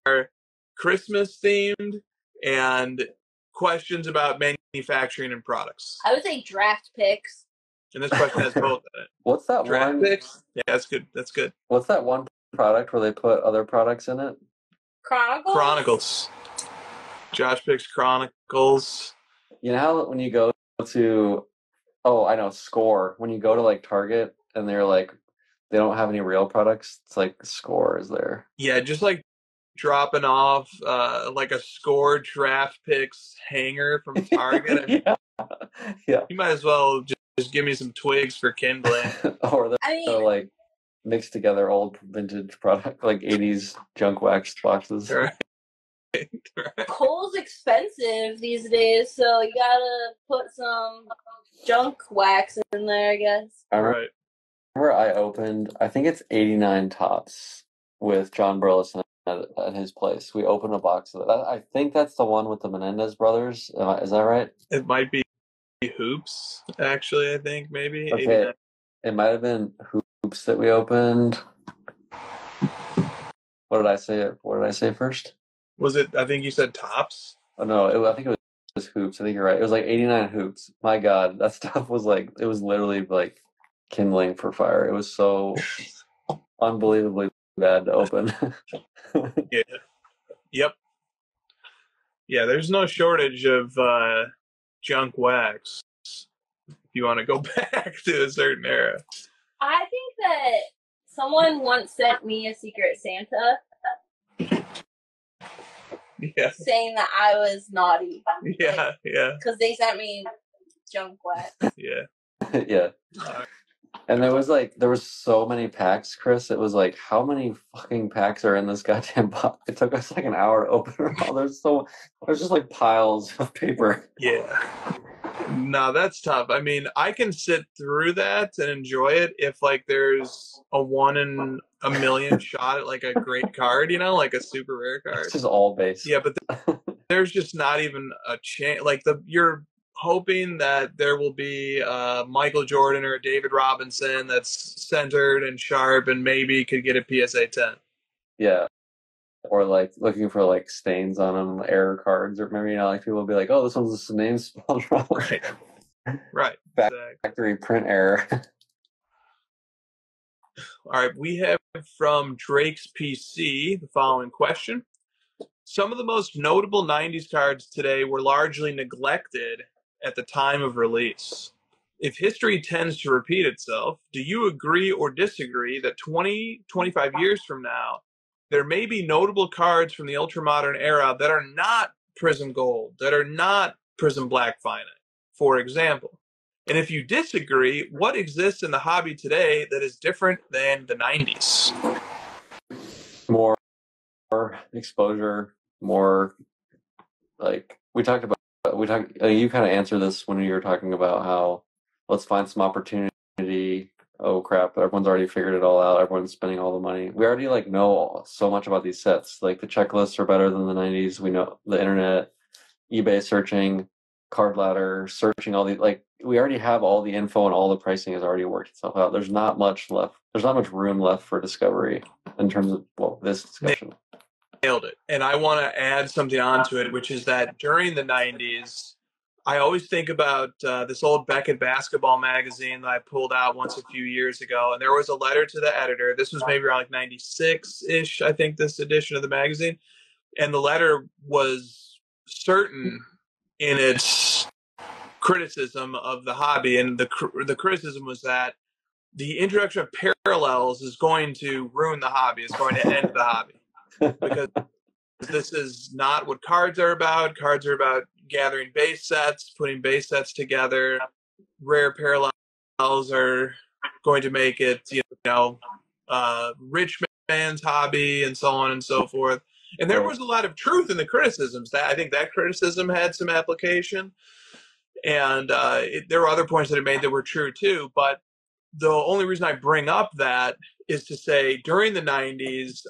Christmas themed and questions about manufacturing and products. I would say draft picks. And this question has both in it. What's that Draft one? picks? Yeah, that's good. That's good. What's that one product where they put other products in it? Chronicles? Josh picks Chronicles. You know how when you go to, I know, Score, when you go to like Target and they're like, they don't have any real products, it's like Score is there. Yeah, just like dropping off like a Score draft picks hanger from Target. Yeah. You might as well just give me some twigs for kindling. Or they're like mixed together old vintage product, like 80s junk wax boxes. Right. Coal's expensive these days, so you gotta put some junk wax in there, I guess. I remember I opened, I think it's 89 Tops with John Burleson at his place. We opened a box of it. I think that's the one with the Menendez brothers. Is that right? It might be Hoops, actually, I think, maybe. Okay. 89. It might have been Hoops that we opened. What did I say first? Was it, I think you said Tops? Oh, no, I think it was Hoops. I think you're right. It was like 89 Hoops. My God, that stuff was like, it was literally like kindling for fire. It was so unbelievably bad to open. Yeah. Yep. Yeah, there's no shortage of junk wax if you want to go back to a certain era. I think that someone once sent me a Secret Santa. Yeah. Saying that I was naughty. Yeah, yeah. Because they sent me junk wax. Yeah. Yeah. And there was so many packs, Chris. It was like, how many fucking packs are in this goddamn box? It took us like an hour to open them all. There's just like piles of paper. Yeah. No, that's tough. I mean, I can sit through that and enjoy it if like there's a 1 in a million shot at like a great card, like a super rare card. It's just all base. Yeah, but there's just not even a chance. Like you're hoping that there will be Michael Jordan or David Robinson that's centered and sharp and maybe could get a PSA 10. Yeah. Or like looking for like stains on them, error cards, or maybe like people will be like, "Oh, this one's the name spelled wrong." Right. Factory print error. All right, we have from Drake's PC the following question: some of the most notable '90s cards today were largely neglected at the time of release. If history tends to repeat itself, do you agree or disagree that 25 years from now, there may be notable cards from the ultramodern era that are not Prism Gold, that are not Prism Black Finite, for example? And if you disagree, what exists in the hobby today that is different than the 90s? More exposure, more like you kind of answered this when you were talking about how let's find some opportunity. Oh crap, everyone's already figured it all out. Everyone's spending all the money. We already know so much about these sets. Like the checklists are better than the 90s. We know the internet, eBay searching, card ladder, searching all the, like, we already have all the info and all the pricing has already worked itself out. There's not much left. There's not much room left for discovery in terms of, well, this discussion. Nailed it. And I want to add something onto it, which is that during the 90s, I always think about this old Beckett basketball magazine that I pulled out once a few years ago. And there was a letter to the editor. This was maybe around like 96-ish, I think, this edition of the magazine. And the letter was certain in its criticism of the hobby. And the criticism was that the introduction of parallels is going to ruin the hobby. It's going to end the hobby. Because this is not what cards are about. Cards are about gathering base sets, putting base sets together. Rare parallels are going to make it, rich man's hobby, and so on and so forth. And there was a lot of truth in the criticisms. That I think that criticism had some application, and there were other points that it made that were true too. But the only reason I bring up that is to say during the 90s,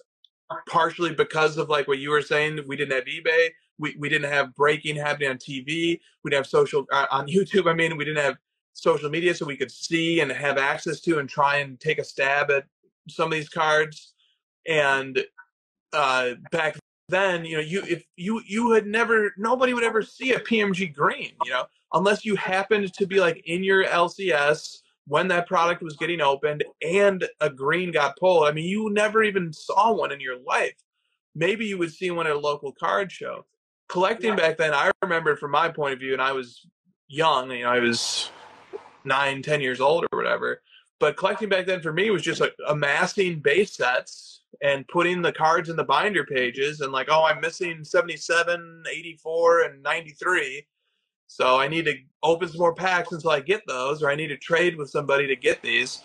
partially because of like what you were saying, we didn't have eBay, we didn't have breaking happening on TV, we didn't have social on YouTube. I mean, we didn't have social media, so we could see and have access to and try and take a stab at some of these cards. And back then, if you had never, nobody would ever see a PMG green, unless you happened to be like in your LCS when that product was getting opened and a green got pulled. I mean, you never even saw one in your life. Maybe you would see one at a local card show. Collecting back then, I remember from my point of view, and I was young, I was 9-10 years old or whatever, but collecting back then for me was just like amassing base sets and putting the cards in the binder pages and like, oh, I'm missing 77, 84, and 93. So I need to open some more packs until I get those, or I need to trade with somebody to get these.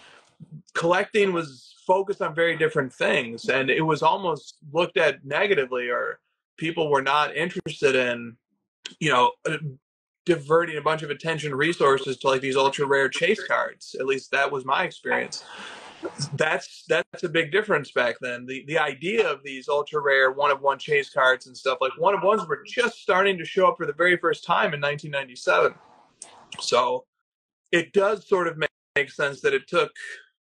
Collecting was focused on very different things, and it was almost looked at negatively, or people were not interested in, diverting a bunch of attention resources to like these ultra rare chase cards. At least that was my experience. That's a big difference back then. The idea of these ultra rare one-of-one chase cards and stuff, like one-of-ones were just starting to show up for the very first time in 1997. So it does sort of make sense that it took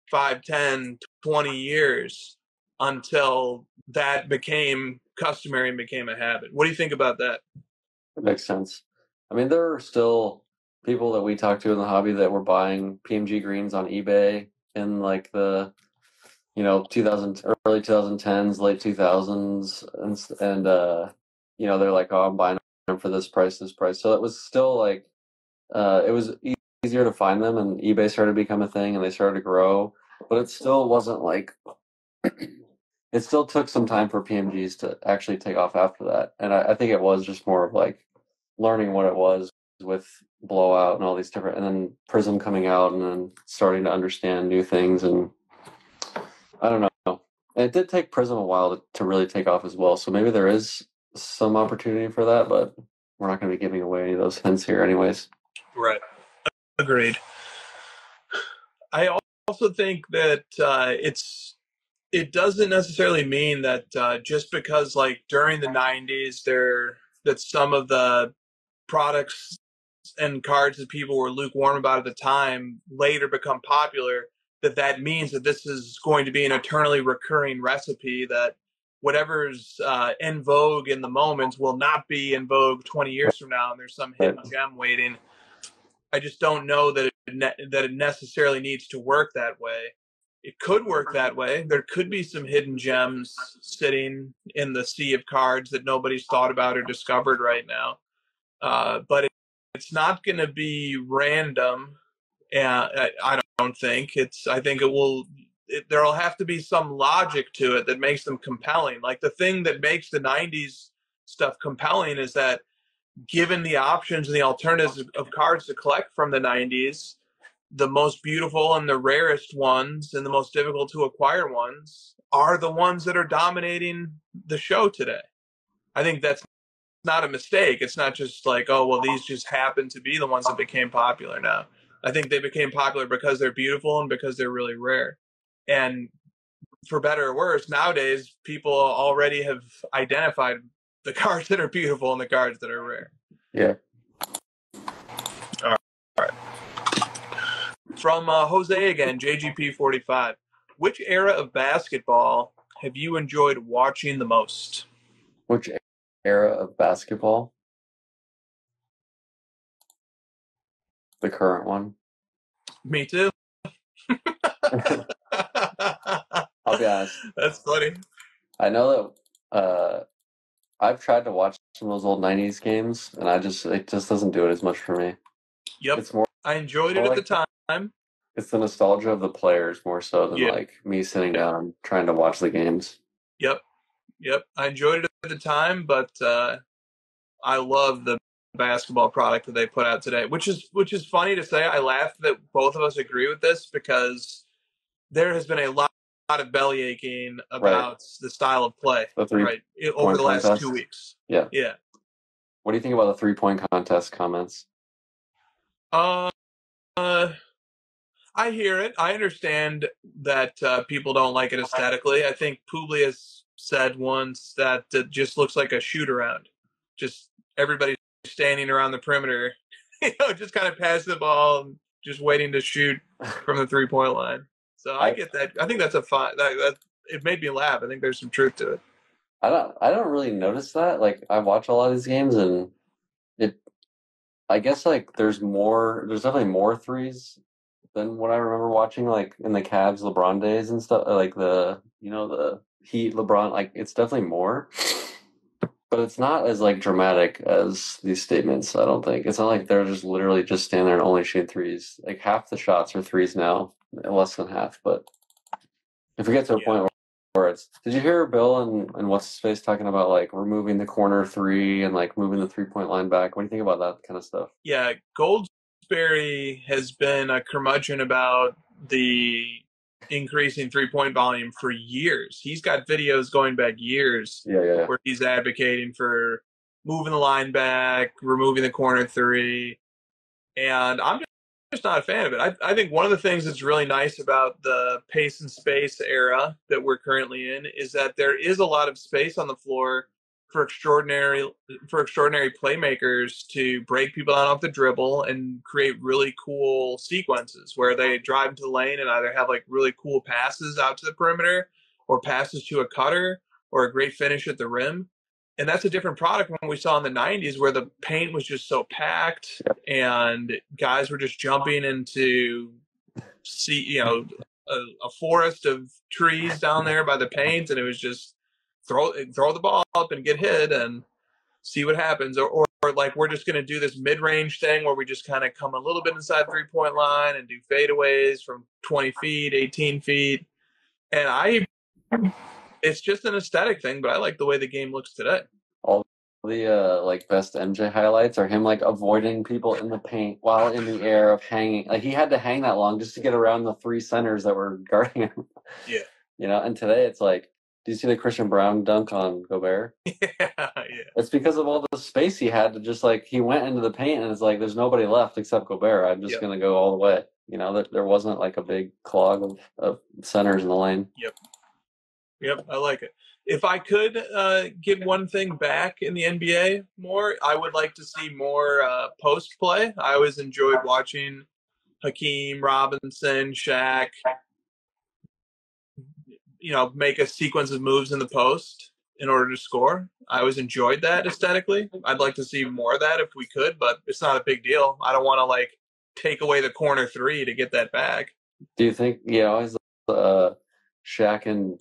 5, 10, 20 years until that became customary and became a habit. What do you think about that? It makes sense. I mean, there are still people that we talk to in the hobby that were buying PMG greens on eBay in like the 2000 early 2010s, late 2000s, and they're like, oh, I'm buying them for this price. So it was still like it was easier to find them, and eBay started to become a thing and they started to grow, but it still wasn't like it still took some time for PMGs to actually take off after that. And I think it was just more of like learning what it was with Blowout and all these different, and then Prism coming out and then starting to understand new things. And I don't know. And it did take Prism a while to really take off as well. So maybe there is some opportunity for that, but we're not going to be giving away any of those hints here anyways. Right. Agreed. I also think that it doesn't necessarily mean that just because like during the 90s that some of the products and cards that people were lukewarm about at the time later become popular, that means that this is going to be an eternally recurring recipe, that whatever's in vogue in the moment will not be in vogue 20 years from now, and there's some hidden gem waiting. I just don't know that it necessarily needs to work that way. It could work that way. There could be some hidden gems sitting in the sea of cards that nobody's thought about or discovered right now. But it's not going to be random. I don't think. I think it will. There'll have to be some logic to it that makes them compelling. Like the thing that makes the 90s stuff compelling is that given the options and the alternatives of cards to collect from the 90s, the most beautiful and the rarest ones and the most difficult to acquire ones are the ones that are dominating the show today. I think that's not a mistake. It's not just like, oh, well, these just happen to be the ones that became popular now. I think they became popular because they're beautiful and because they're really rare. And for better or worse, nowadays, people already have identified the cards that are beautiful and the cards that are rare. Yeah. From Jose again, JGP45. Which era of basketball have you enjoyed watching the most? Which era of basketball? The current one. Me too. I'll be honest. That's funny. I know that I've tried to watch some of those old '90s games, and it just doesn't do it as much for me. Yep. It's more. I enjoyed it at the time. It's the nostalgia of the players more so than like me sitting down and trying to watch the games. Yep. I enjoyed it at the time, but I love the basketball product that they put out today, which is funny to say. I laugh that both of us agree with this because there has been a lot of belly aching about the style of play over the last 2 weeks. Yeah. What do you think about the 3-point contest comments? I hear it. I understand that people don't like it aesthetically. I think Publius said once that it just looks like a shoot around. Just everybody standing around the perimeter, just kind of pass the ball and just waiting to shoot from the 3-point line. So I get that. I think that's a fun. That it made me laugh. I think there's some truth to it. I don't really notice that. Like I watch a lot of these games, and I guess like there's definitely more threes than what I remember watching, like in the Cavs LeBron days and stuff. Like the Heat LeBron. Like it's definitely more. But it's not as like dramatic as these statements, I don't think. It's not like they're just literally just standing there and only shooting threes. Like half the shots are threes now, less than half. But if we get to a point where it's, did you hear Bill and what's his face talking about like removing the corner three and like moving the 3-point line back? What do you think about that kind of stuff? Yeah, Goldsberry has been a curmudgeon about the increasing 3-point volume for years. He's got videos going back years where he's advocating for moving the line back, removing the corner three, and I'm just not a fan of it. I think one of the things that's really nice about the pace and space era that we're currently in is that there is a lot of space on the floor for extraordinary playmakers to break people out off the dribble and create really cool sequences where they drive into the lane and either have like really cool passes out to the perimeter or passes to a cutter or a great finish at the rim. And that's a different product from what we saw in the 90s where the paint was just so packed and guys were just jumping into a forest of trees down there by the paint, and it was just throw the ball up and get hit and see what happens. Or like we're just going to do this mid-range thing where we just kind of come a little bit inside 3-point line and do fadeaways from 20 feet, 18 feet. And it's just an aesthetic thing, but I like the way the game looks today. All the like best MJ highlights are him like avoiding people in the paint while in the air of hanging. Like he had to hang that long just to get around the 3 centers that were guarding him. Yeah. And today it's like, do you see the Christian Brown dunk on Gobert? Yeah. It's because of all the space he had to just like, he went into the paint and it's like, there's nobody left except Gobert. I'm just going to go all the way. There wasn't like a big clog of centers in the lane. Yep, I like it. If I could get one thing back in the NBA more, I would like to see more post play. I always enjoyed watching Hakeem, Robinson, Shaq, make a sequence of moves in the post in order to score. I always enjoyed that aesthetically. I'd like to see more of that if we could, but it's not a big deal. I don't want to like take away the corner three to get that back. Do you think, always Shaq and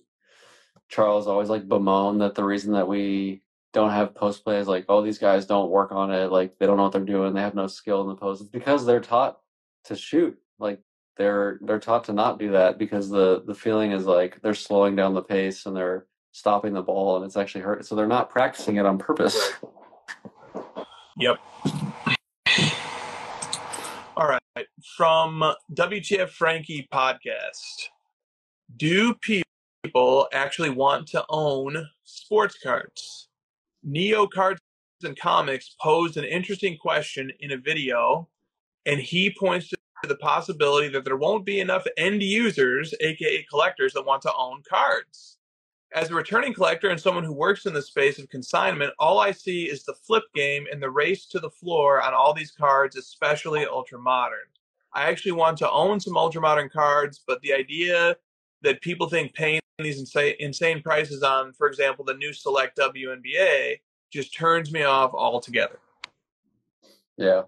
Charles always like bemoan that the reason that we don't have post play is like, oh, these guys don't work on it, like they don't know what they're doing, they have no skill in the post. It's because they're taught to shoot. Like they're taught to not do that because the feeling is like they're slowing down the pace and they're stopping the ball and it's actually hurt. So they're not practicing it on purpose. Yep. All right. From WTF Frankie podcast. Do people actually want to own sports cards? Neo Cards and Comics posed an interesting question in a video, and he points to the possibility that there won't be enough end users, aka collectors, that want to own cards. As a returning collector and someone who works in the space of consignment, all I see is the flip game and the race to the floor on all these cards, especially ultra modern. I actually want to own some ultra modern cards, but the idea that people think paying these insane prices on, for example, the new Select WNBA just turns me off altogether. Yeah,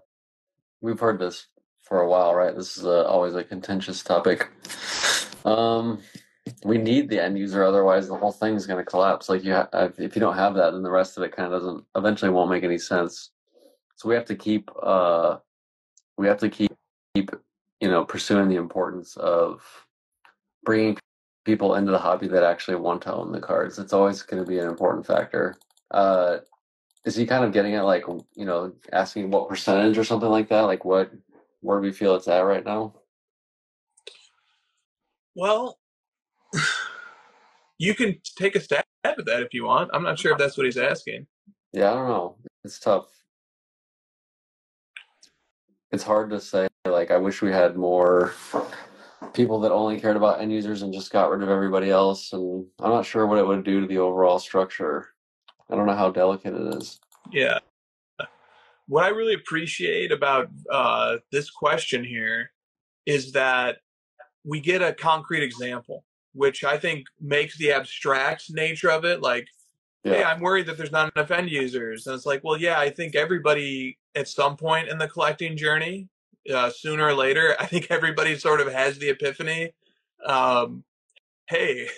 we've heard this for a while, right? This is always a contentious topic. We need the end user, otherwise the whole thing is going to collapse. Like if you don't have that, then the rest of it kind of doesn't. Eventually, won't make any sense. So we have to keep pursuing the importance of bringing people into the hobby that actually want to own the cards. It's always going to be an important factor. Is he kind of getting at, like, asking what percentage or something like that? Like where do we feel it's at right now? Well, you can take a stab at that if you want. I'm not sure if that's what he's asking. Yeah, I don't know. It's tough. It's hard to say. Like, I wish we had more people that only cared about end users and just got rid of everybody else. And I'm not sure what it would do to the overall structure. I don't know how delicate it is. Yeah. What I really appreciate about this question here is that we get a concrete example, which I think makes the abstract nature of it. Like, hey, I'm worried that there's not enough end users. And it's like, well, yeah, I think everybody at some point in the collecting journey, sooner or later, I think everybody sort of has the epiphany. Hey,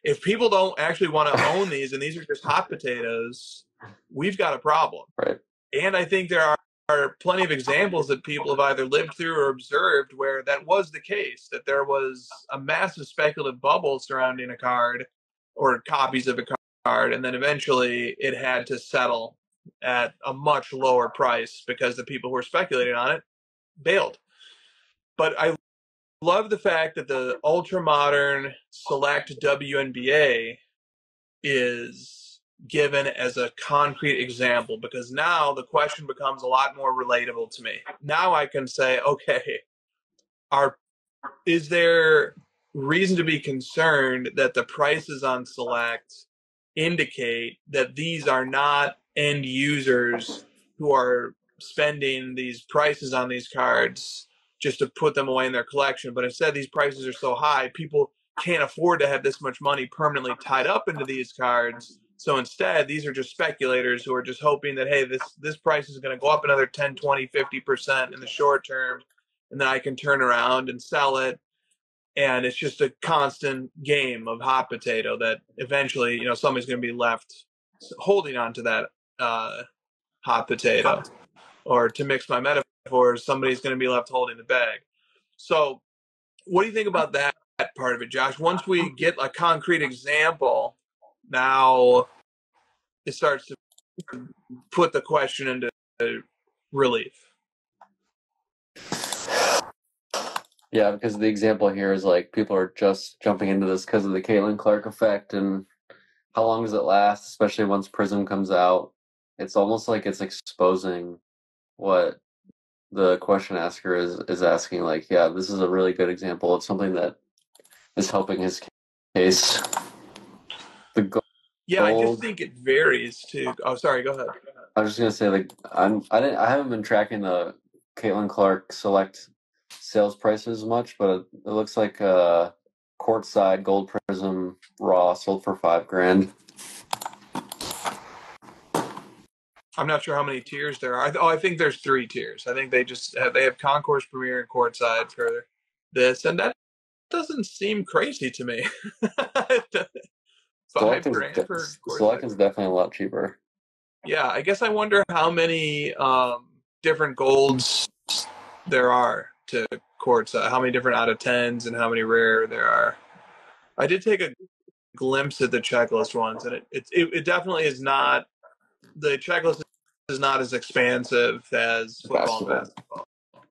if people don't actually want to own these and these are just hot potatoes, we've got a problem. Right. And I think there are plenty of examples that people have either lived through or observed where that was the case, that there was a massive speculative bubble surrounding a card or copies of a card, and then eventually it had to settle at a much lower price because the people who were speculating on it bailed. But I love the fact that the ultra modern Select WNBA is given as a concrete example, because now the question becomes a lot more relatable to me. Now I can say, okay, is there reason to be concerned that the prices on Select indicate that these are not end users who are spending these prices on these cards just to put them away in their collection, but instead these prices are so high, people can't afford to have this much money permanently tied up into these cards. So instead, these are just speculators who are just hoping that, hey, this price is going to go up another 10, 20, 50% in the short term, and then I can turn around and sell it. And it's just a constant game of hot potato that eventually, somebody's going to be left holding on to that hot potato. Or to mix my metaphors, somebody's going to be left holding the bag. So what do you think about that part of it, Josh? Once we get a concrete example, now it starts to put the question into relief. Yeah, because the example here is like people are just jumping into this because of the Caitlin Clark effect, and how long does it last, especially once Prism comes out? It's almost like it's exposing what the question asker is asking. Like, yeah, this is a really good example of something that is helping his case. I just think it varies too. Oh, sorry, go ahead. I was just gonna say, like, I haven't been tracking the Caitlin Clark Select sales prices much, but it looks like courtside gold prism raw sold for $5,000. I'm not sure how many tiers there are. I think there's 3 tiers. I think they have concourse, premier, and courtside for this, and that doesn't seem crazy to me. Select is definitely a lot cheaper. Yeah, I guess I wonder how many different golds there are to courtside. How many different out of 10s and how many rare there are. I did take a glimpse at the checklist once, and it definitely is not. The checklist is not as expansive as football and basketball.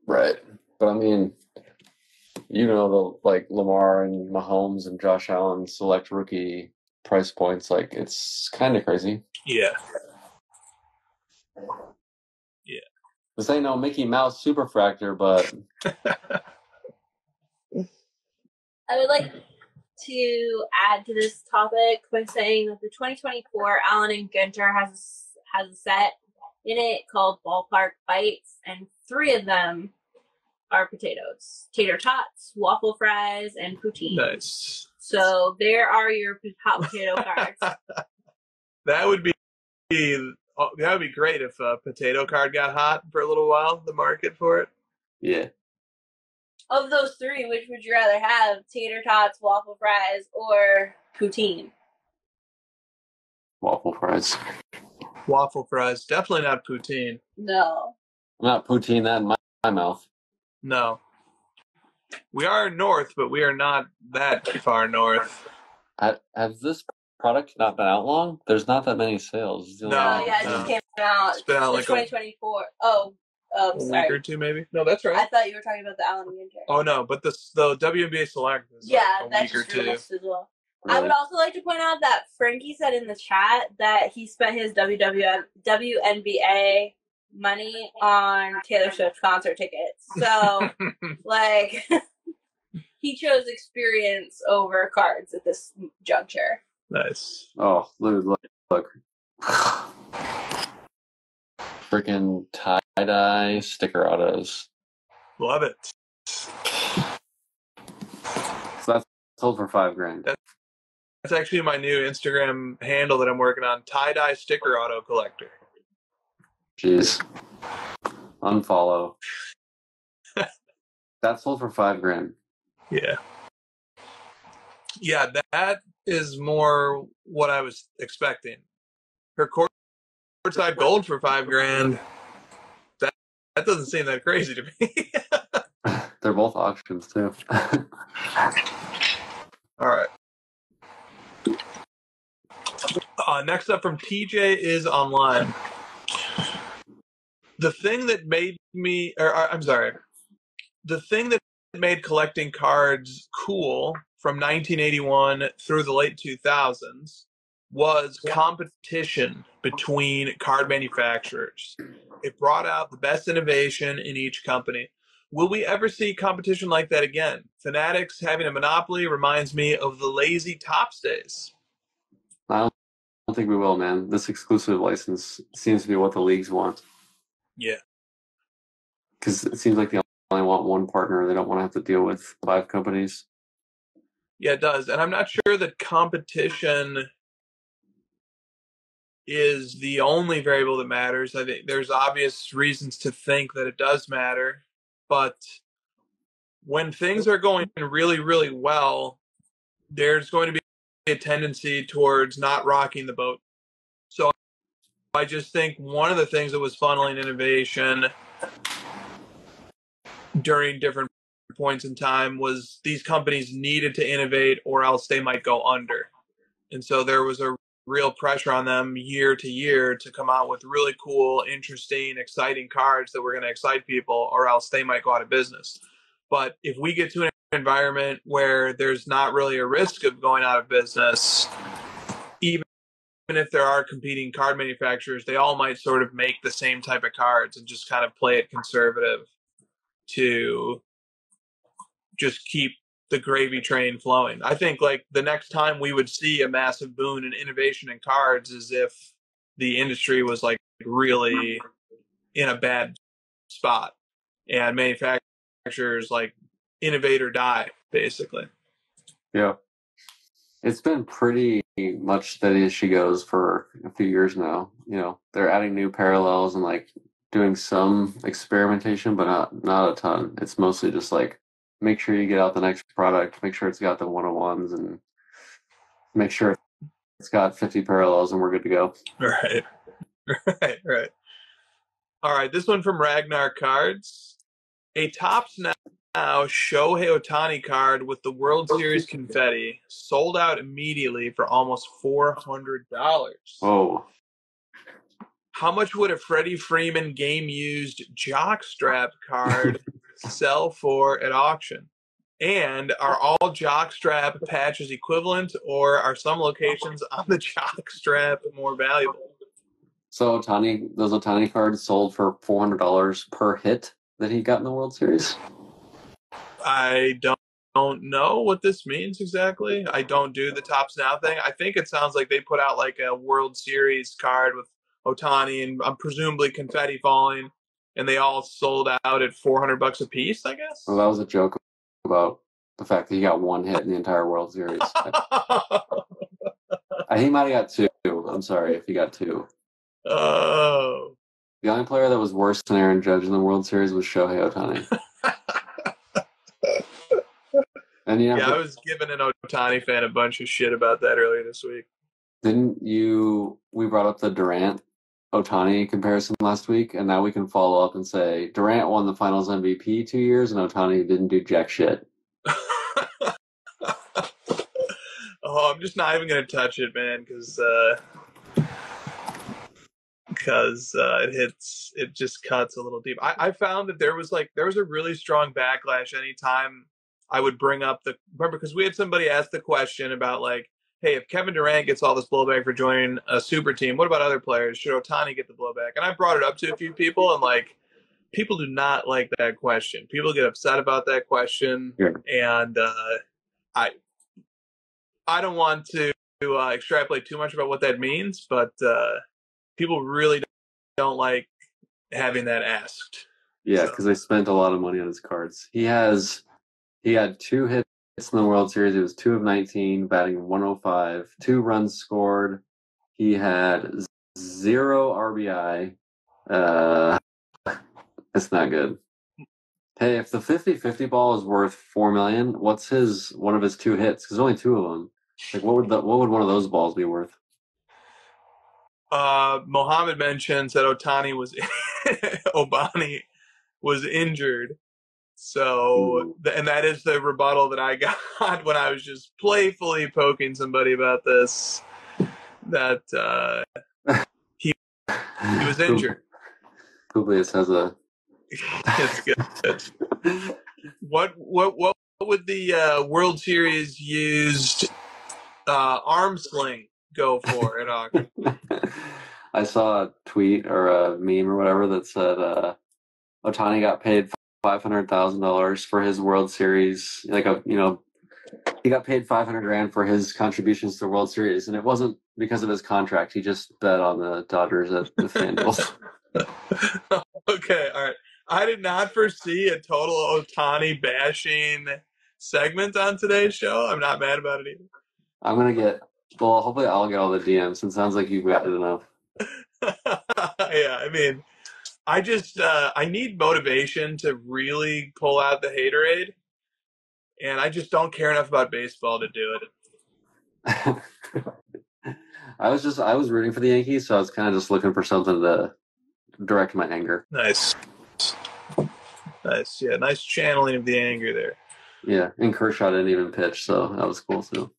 Right, but I mean, the like Lamar and Mahomes and Josh Allen Select rookie price points, like, it's kind of crazy. Yeah. This ain't no Mickey Mouse Superfractor, but I would like to add to this topic by saying that the 2024 Allen and Gunter has a set in it called Ballpark Bites, and 3 of them are potatoes. Tater tots, waffle fries, and poutine. Nice. So there are your hot potato cards. That would be great if a potato card got hot for a little while, the market for it. Yeah. Of those three, which would you rather have? Tater tots, waffle fries, or poutine? Waffle fries. Waffle fries. Definitely not poutine. No. I'm not poutine that in my mouth. No. We are north, but we are not that far north. Has this product not been out long? There's not that many sales. No, yeah, it just came out. It's been out like 2024. a Sorry. week or two, maybe. No, that's right. I thought you were talking about the Allen Winter. Oh no, but the WNBA Select is a that's week or two. As well. Really? I would also like to point out that Frankie said in the chat that he spent his WNBA money on Taylor Swift concert tickets. So, like, he chose experience over cards at this juncture. Nice. Oh, look. Freaking tie-dye sticker autos. Love it. So that's sold for $5,000. That's actually my new Instagram handle that I'm working on. Tie-dye sticker auto collector. Jeez. Unfollow. That sold for $5,000. Yeah. Yeah, that is more what I was expecting. Her courtside gold for $5,000. That doesn't seem that crazy to me. They're both auctions too. All right. Next up from TJ is online. The thing that made collecting cards cool from 1981 through the late 2000s was competition between card manufacturers. It brought out the best innovation in each company. Will we ever see competition like that again? Fanatics having a monopoly reminds me of the lazy Topps days. I don't think we will, man. This exclusive license seems to be what the leagues want. Yeah. Because it seems like they only want one partner. They don't want to have to deal with 5 companies. Yeah, it does. And I'm not sure that competition is the only variable that matters. I think there's obvious reasons to think that it does matter. But when things are going really, really well, there's going to be a tendency towards not rocking the boat. So I just think one of the things that was funneling innovation during different points in time was these companies needed to innovate or else they might go under. And so there was a real pressure on them year to year to come out with really cool, interesting, exciting cards that were going to excite people, or else they might go out of business. But if we get to an environment where there's not really a risk of going out of business, even if there are competing card manufacturers, they all might sort of make the same type of cards and just kind of play it conservative to just keep the gravy train flowing. I think like the next time we would see a massive boon in innovation in cards is if the industry was like really in a bad spot and manufacturers like innovate or die, basically. Yeah. It's been pretty much steady as she goes for a few years now. You know, they're adding new parallels and like doing some experimentation, but not a ton. It's mostly just like make sure you get out the next product, make sure it's got the 101s, and make sure it's got 50 parallels, and we're good to go. Right. All right, this one from Ragnar Cards. A Topps now Shohei Ohtani card with the World Series confetti sold out immediately for almost $400. Oh. How much would a Freddie Freeman game-used jockstrap card sell for at auction? And are all jockstrap patches equivalent, or are some locations on the jockstrap more valuable? So those Ohtani cards sold for $400 per hit that he got in the World Series? I don't know what this means exactly. I don't do the Topps Now thing. I think it sounds like they put out like a World Series card with Ohtani and presumably confetti falling, and they all sold out at $400 a piece, I guess. Well, that was a joke about the fact that he got one hit in the entire World Series. He might have got two. I'm sorry if he got two. Oh. The only player that was worse than Aaron Judge in the World Series was Shohei Ohtani. And yeah, I was giving an Ohtani fan a bunch of shit about that earlier this week. We brought up the Durant-Ohtani comparison last week, and now we can follow up and say Durant won the Finals MVP 2 years, and Ohtani didn't do jack shit. Oh, I'm just not even going to touch it, man, because it just cuts a little deep. I found that there was a really strong backlash anytime I would bring up remember, because we had somebody ask the question about like, hey, if Kevin Durant gets all this blowback for joining a super team, what about other players? Should Ohtani get the blowback? And I brought it up to a few people, and like, people do not like that question. People get upset about that question, and I don't want to extrapolate too much about what that means, but people really don't like having that asked. Yeah, because they spent a lot of money on his cards. He had 2 hits in the World Series. He was 2 of 19, batting 105, 2 runs scored. He had 0 RBI. It's not good. Hey, if the 50-50 ball is worth $4 million, what's one of his 2 hits? Because only 2 of them. Like, what would one of those balls be worth? Mohammed mentions that Obani was injured. So, and that is the rebuttal that I got when I was just playfully poking somebody about this, that he was injured. Publius has a... It's good. What would the World Series used arm sling go for at auction? I saw a tweet or a meme or whatever that said Ohtani got paid $500,000 for his World Series. He got paid $500,000 for his contributions to the World Series, and it wasn't because of his contract. He just bet on the Dodgers at the FanDuel. Okay, all right. I did not foresee a total Ohtani bashing segment on today's show. I'm not mad about it either. I'm gonna hopefully I'll get all the DMs. It sounds like you've got it enough. Yeah, I mean, I need motivation to really pull out the haterade, and I just don't care enough about baseball to do it. I was rooting for the Yankees, so I was kind of just looking for something to direct my anger. Nice. Yeah, nice channeling of the anger there. Yeah, and Kershaw didn't even pitch, so that was cool too.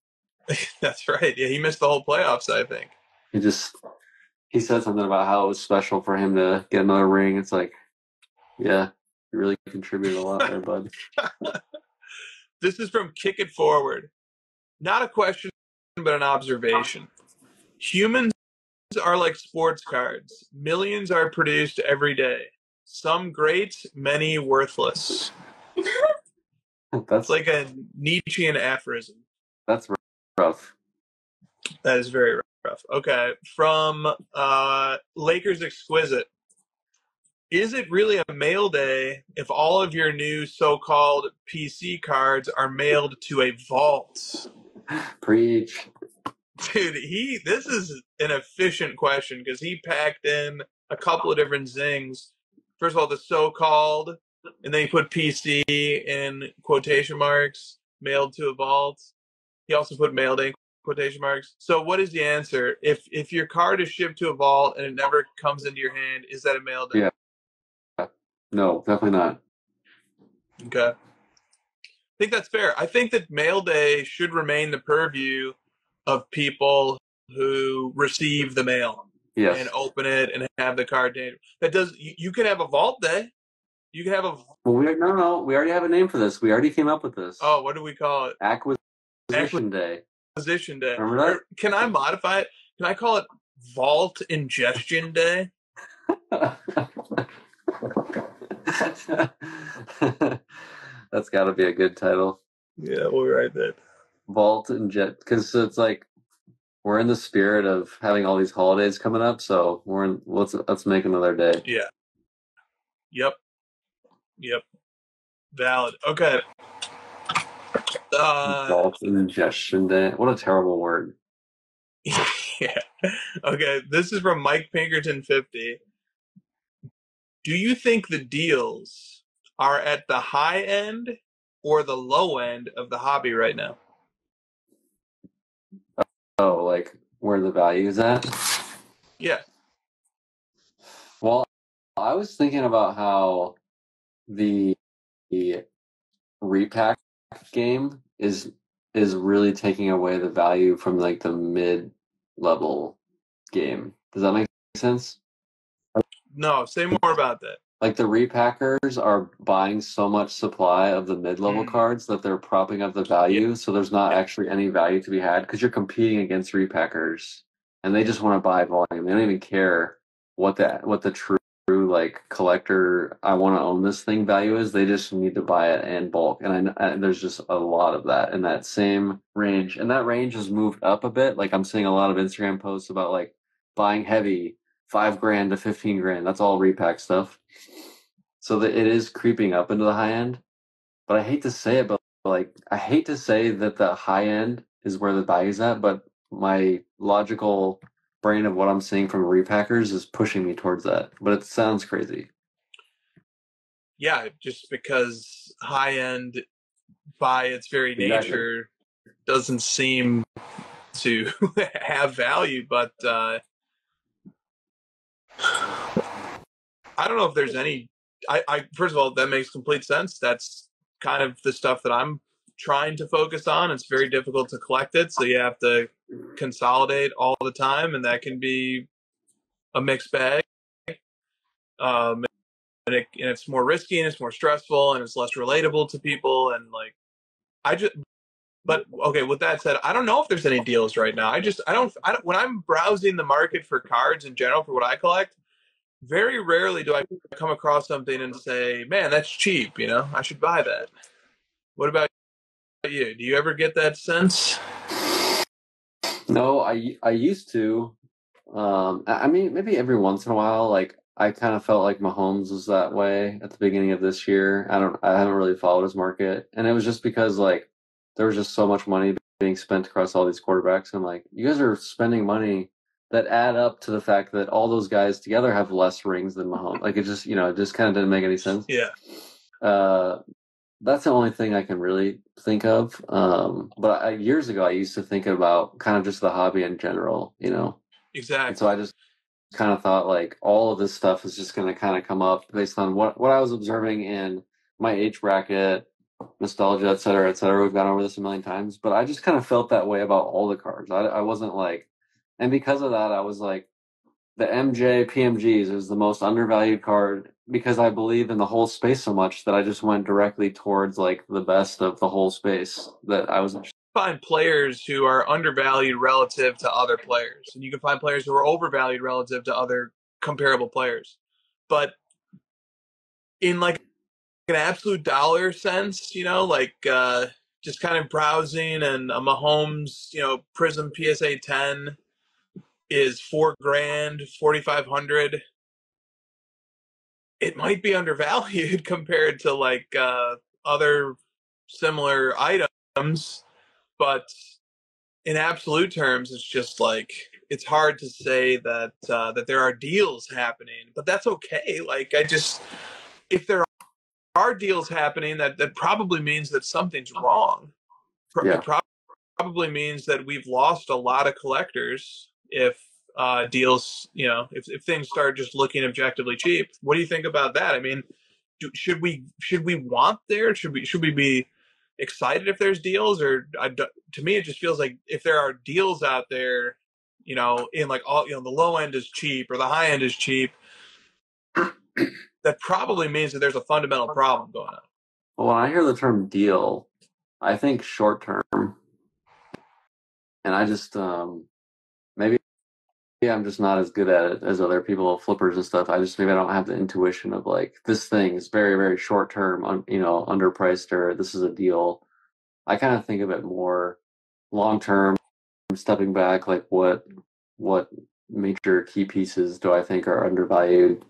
That's right. Yeah, he missed the whole playoffs, I think. He said something about how it was special for him to get another ring. It's like, yeah, you really contributed a lot there, bud. This is from Kick It Forward. Not a question, but an observation. Humans are like sports cards. Millions are produced every day. Some great, many worthless. That's like a Nietzschean aphorism. That's rough. That is very rough. Okay, from Lakers Exquisite. Is it really a mail day if all of your new so-called PC cards are mailed to a vault? Preach. Dude, this is an efficient question because he packed in a couple of different zings. First of all, the so-called, and then he put PC in quotation marks, mailed to a vault. He also put mailed in quotation marks. So what is the answer? If your card is shipped to a vault and it never comes into your hand, is that a mail day? Yeah. No, definitely not. Okay. I think that's fair. I think that mail day should remain the purview of people who receive the mail. Yes. And open it and have the card dated. You can have a vault day. You can have a... Well, we already have a name for this. We already came up with this. Oh, what do we call it? Acquisition day. Acquisition day. Remember that? Or can I modify it? Can I call it Vault Ingestion Day? That's got to be a good title. Yeah, we'll write that. Vault Ingest, because it's like we're in the spirit of having all these holidays coming up, so let's make another day. Yep. Valid. Okay. Golf ingestion day. What a terrible word. Yeah. Okay. This is from Mike Pinkerton 50. Do you think the deals are at the high end or the low end of the hobby right now? Oh, like where the value is at? Yeah. Well, I was thinking about how the repack game is really taking away the value from like the mid-level game. Does that make sense? No, say more about that. Like the repackers are buying so much supply of the mid-level cards that they're propping up the value, so there's not actually any value to be had because you're competing against repackers and they just want to buy volume. They don't even care what the true like collector I want to own this thing value is. They just need to buy it in bulk, and there's just a lot of that in that same range, and that range has moved up a bit. Like I'm seeing a lot of Instagram posts about like buying heavy $5,000 to $15,000. That's all repack stuff. So that it is creeping up into the high end. But I hate to say it, but like I hate to say that the high end is where the value's at, but my logical brain of what I'm seeing from repackers is pushing me towards that. But it sounds crazy. Yeah, just because high end by its very nature doesn't seem to have value, but I don't know if there's any. I first of all, that makes complete sense. That's kind of the stuff that I'm trying to focus on. It's very difficult to collect it, so you have to consolidate all the time, and that can be a mixed bag. And it's more risky, and it's more stressful, and it's less relatable to people. And like, but okay. With that said, I don't know if there's any deals right now. I don't. When I'm browsing the market for cards in general for what I collect, very rarely do I come across something and say, "Man, that's cheap." You know, I should buy that. What about you? Do you ever get that sense? No, I used to. I mean, maybe every once in a while, like I kind of felt like Mahomes was that way at the beginning of this year. I haven't really followed his market, and it was just because like there was just so much money being spent across all these quarterbacks. I'm like, you guys are spending money that add up to the fact that all those guys together have less rings than Mahomes. Like it just, it just kind of didn't make any sense. Yeah. That's the only thing I can really think of. But years ago, I used to think about kind of just the hobby in general, Exactly. And so I just kind of thought like all of this stuff is just going to kind of come up based on what I was observing in my age bracket, nostalgia, et cetera, et cetera. We've gone over this a million times, but I just kind of felt that way about all the cards. I wasn't like, and because of that, I was like, the MJ PMGs is the most undervalued card because I believe in the whole space so much that I just went directly towards like the best of the whole space that I was interested. Find players who are undervalued relative to other players, and you can find players who are overvalued relative to other comparable players. But in like an absolute dollar sense, like just kind of browsing, and a Mahomes, Prism PSA 10 is $4,000, 4,500. It might be undervalued compared to like other similar items, but in absolute terms, it's just like it's hard to say that that there are deals happening, but that's okay. Like if there are deals happening, that probably means that something's wrong. Yeah. It probably means that we've lost a lot of collectors if deals, if things start just looking objectively cheap. What do you think about that? I mean, should we want there? Should we be excited if there's deals, or to me it just feels like if there are deals out there, in like all, the low end is cheap or the high end is cheap, that probably means that there's a fundamental problem going on. Well, when I hear the term deal, I think short term, and I just maybe I'm just not as good at it as other people, flippers and stuff. Maybe I don't have the intuition of like this thing is very, very short term, underpriced, or this is a deal. I kind of think of it more long term, stepping back, like what major key pieces do I think are undervalued?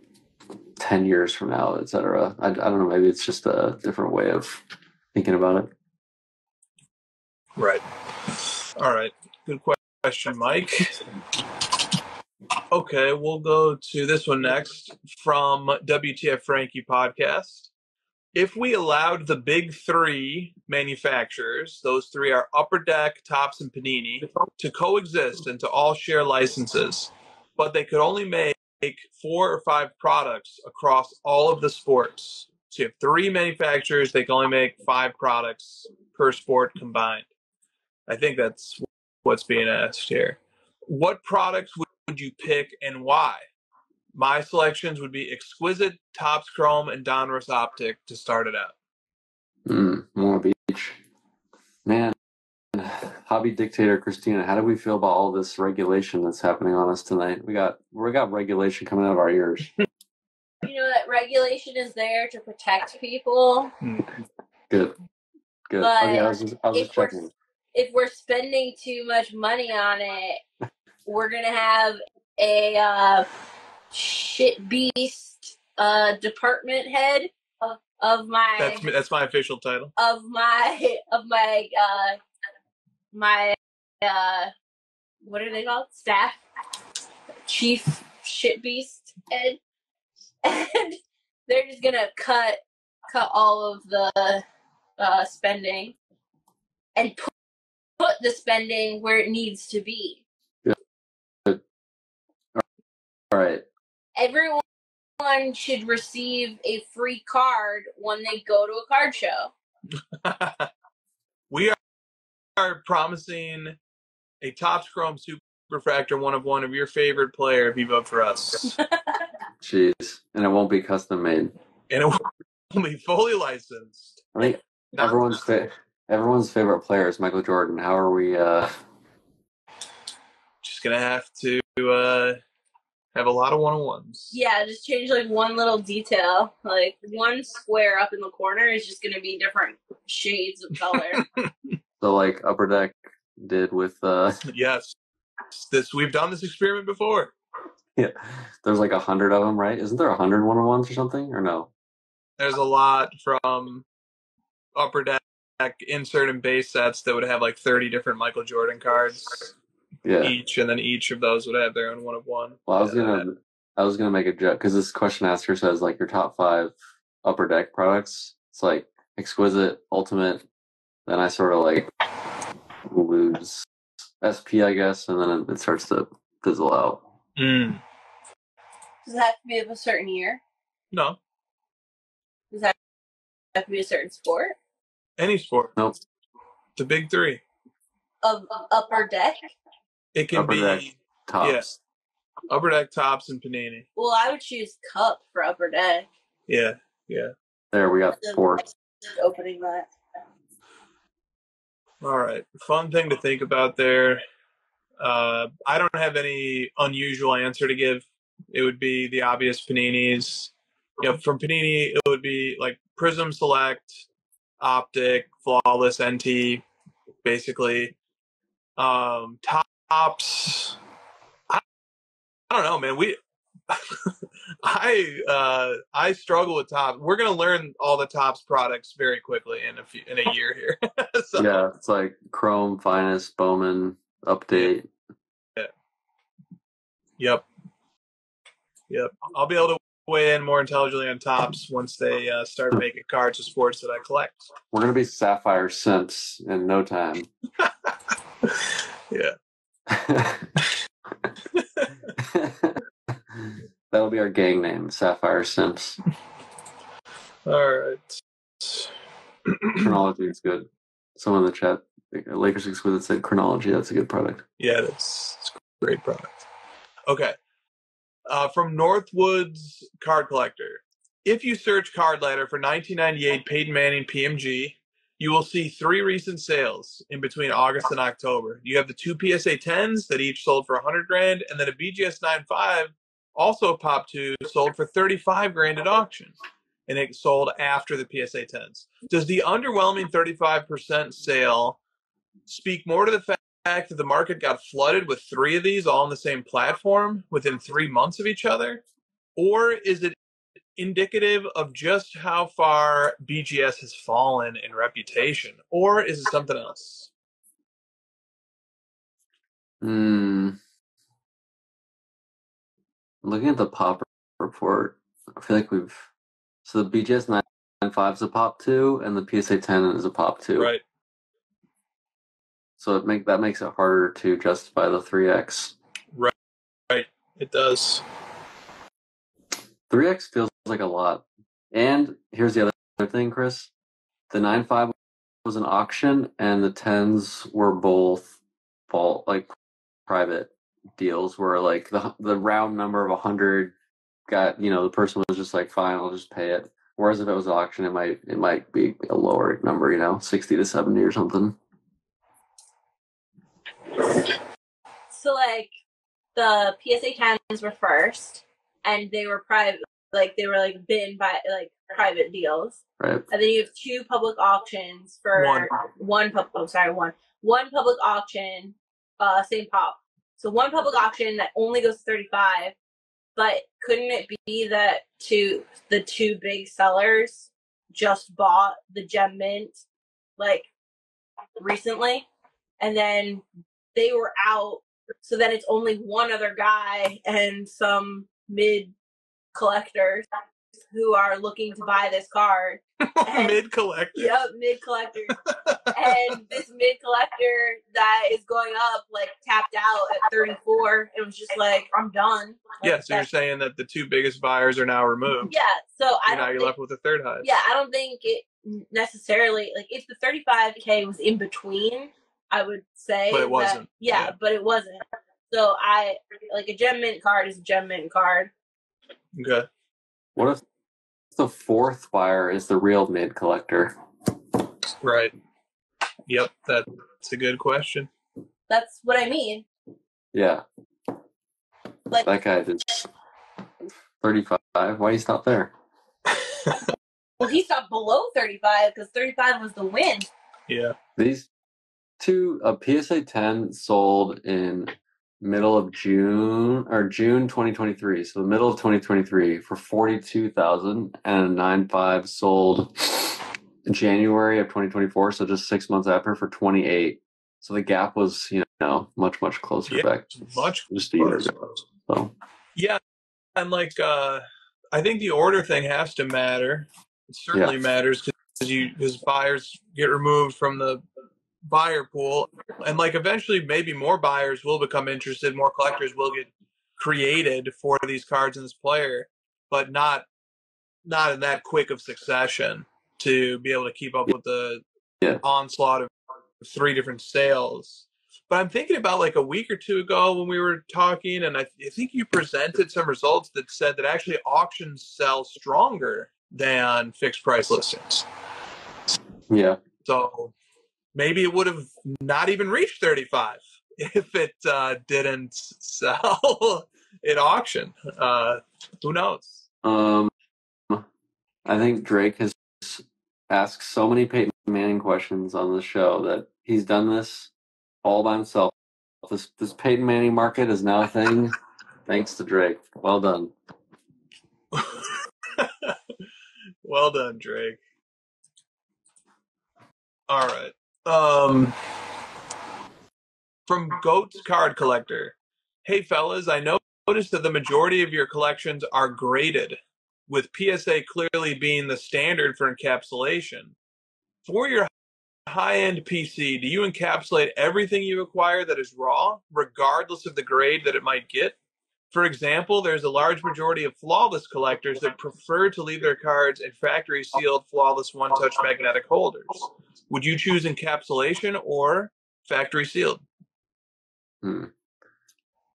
10 years from now, etc. I don't know. Maybe it's just a different way of thinking about it. Right. All right. Good question, Mike. Okay, we'll go to this one next from WTF Frankie podcast. If we allowed the big three manufacturers, those three are Upper Deck, Topps, and Panini, to coexist and to all share licenses, but they could only make 4 or 5 products across all of the sports. So you have 3 manufacturers, they can only make 5 products per sport combined. I think that's what's being asked here. What products would you pick and why? My selections would be Exquisite, Topps Chrome, and Donruss Optic to start it out. More beach. Man, hobby dictator Christina, how do we feel about all this regulation that's happening on us tonight? We got regulation coming out of our ears. You know that regulation is there to protect people. Good. But okay, I was just checking. If we're spending too much money on it, we're gonna have a shit beast department head of my. That's my official title. Of my what are they called? Staff chief shit beast head, and they're just gonna cut all of the spending and put the spending where it needs to be. Good. All right. Everyone should receive a free card when they go to a card show. We are promising a Topps Chrome Super Refractor 1/1 of your favorite player if you vote for us. Jeez. And it won't be custom made. And it will be fully licensed. I think everyone's favorite player is Michael Jordan. How are we just gonna have to have a lot of 1/1s. Yeah, just change like one little detail. Like one square up in the corner is just gonna be different shades of color. So like Upper Deck did with Yes. We've done this experiment before. Yeah. There's like 100 of them, right? Isn't there 100 1/1s or something? Or no? There's a lot from Upper Deck insert and base sets that would have like 30 different Michael Jordan cards. Yeah. Each, and then each of those would have their own 1/1. Well, I was gonna make a joke because this question asker says like your top 5 Upper Deck products. It's like Exquisite, Ultimate. Then I sort of like lose SP, I guess, and then it starts to fizzle out. Does it have to be of a certain year? No. Does that have to be a certain sport? Any sport. Nope. The big 3 of Upper Deck. It can Upper be Deck, Topps. Yeah. Upper Deck, Topps, and Panini. Well, I would choose Cup for Upper Deck. Yeah. There we got 4. Opening that. All right. Fun thing to think about there. I don't have any unusual answer to give. It would be the obvious Paninis. From Panini, it would be like Prism Select, Optic, Flawless, NT, basically. Topps. I don't know, man. I struggle with Topps. We're gonna learn all the Topps products very quickly in a year here. So. Yeah, it's like Chrome, Finest, Bowman, Update. Yeah. Yep. I'll be able to weigh in more intelligently on Topps once they start making cards of sports that I collect. We're gonna be Sapphire Simps in no time. Yeah. That'll be our gang name, Sapphire Simps. All right. Chronology is good. Someone in the chat, Lakers Exquisite, said Chronology. That's a good product. Yeah, it's a great product. Okay. From Northwoods Card Collector. If you search Card Ladder for 1998 Peyton Manning PMG, you will see 3 recent sales in between August and October. You have the 2 PSA 10s that each sold for $100,000, and then a BGS 9.5, also Pop 2, sold for $35,000 at auction, and it sold after the PSA 10s. Does the underwhelming 35% sale speak more to the fact that the market got flooded with 3 of these all on the same platform within 3 months of each other? Or is it indicative of just how far BGS has fallen in reputation, or is it something else? Looking at the pop report, I feel like so the BGS 9.5 is a pop 2, and the PSA 10 is a pop 2. Right. So that makes it harder to justify the 3X. Right. It does. 3X feels like a lot. And here's the other thing, Chris. The 9.5 was an auction, and the 10s were both private deals where like the round number of 100 got, the person was just like, fine, I'll just pay it. Whereas if it was an auction, it might be a lower number, 60 to 70 or something. So like the PSA 10s were first, and they were private, they were bid by private deals. Right. And then you have 2 public auctions for one public auction, same pop. So one public auction that only goes to 35, but couldn't it be that the 2 big sellers just bought the Gem Mint recently, and then they were out, so then it's only one other guy and some mid collectors who are looking to buy this card. Mid collector. Yep, mid collector. And this mid collector that is going up tapped out at 34 and was just I'm done. So you're saying that the 2 biggest buyers are now removed. Yeah, so you're left with the third highest. Yeah, I don't think it necessarily if the 35K was in between, I would say. But it wasn't. Yeah, but it wasn't. So a Gem Mint card is a Gem Mint card. Okay. What if the 4th buyer is the real mid collector? Right. Yep, that's a good question. That's what I mean. Yeah. That guy did 35. Why you stop there? Well, he stopped below 35 because 35 was the win. Yeah. These 2, a PSA 10 sold in middle of June 2023. So the middle of 2023 for $42,000, and a 9.5 sold in January of 2024. So just 6 months after for $28,000. So the gap was, much, much closer back. Much just a year ago. So. Yeah. And I think the order thing has to matter. It certainly matters because buyers get removed from the buyer pool, and eventually maybe more buyers will become interested, more collectors will get created for these cards in this player, but not in that quick of succession to be able to keep up with the onslaught of 3 different sales. But I'm thinking about a week or 2 ago when we were talking, and I think you presented some results that said that actually auctions sell stronger than fixed price listings. Yeah. So maybe it would have not even reached 35 if it didn't sell at auction. Who knows? I think Drake has asked so many Peyton Manning questions on the show that he's done this all by himself. This Peyton Manning market is now a thing thanks to Drake. Well done. Well done, Drake. All right. From Goat's Card Collector. Hey, fellas, I noticed that the majority of your collections are graded, with PSA clearly being the standard for encapsulation. For your high-end PC, do you encapsulate everything you acquire that is raw, regardless of the grade that it might get? For example, there's a large majority of flawless collectors that prefer to leave their cards in factory-sealed, flawless, one-touch magnetic holders. Would you choose encapsulation or factory-sealed?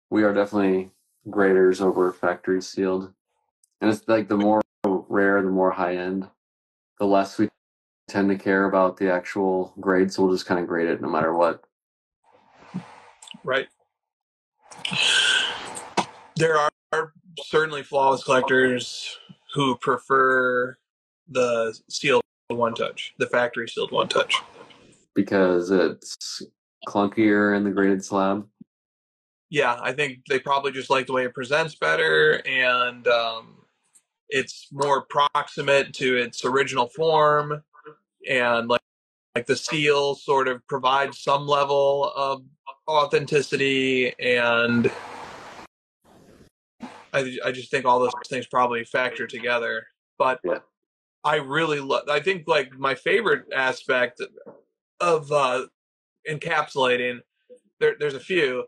We are definitely graders over factory-sealed. And it's the more rare, the more high-end, the less we tend to care about the actual grade, so we'll just kind of grade it no matter what. Right. There are certainly flawless collectors who prefer the sealed one-touch, the factory-sealed one-touch. Because it's clunkier in the graded slab? Yeah, I think they probably just like the way it presents better, and it's more proximate to its original form, and like the seal sort of provides some level of authenticity, and I just think all those things probably factor together. But Yeah. I really love. I think like my favorite aspect of encapsulating. There's a few.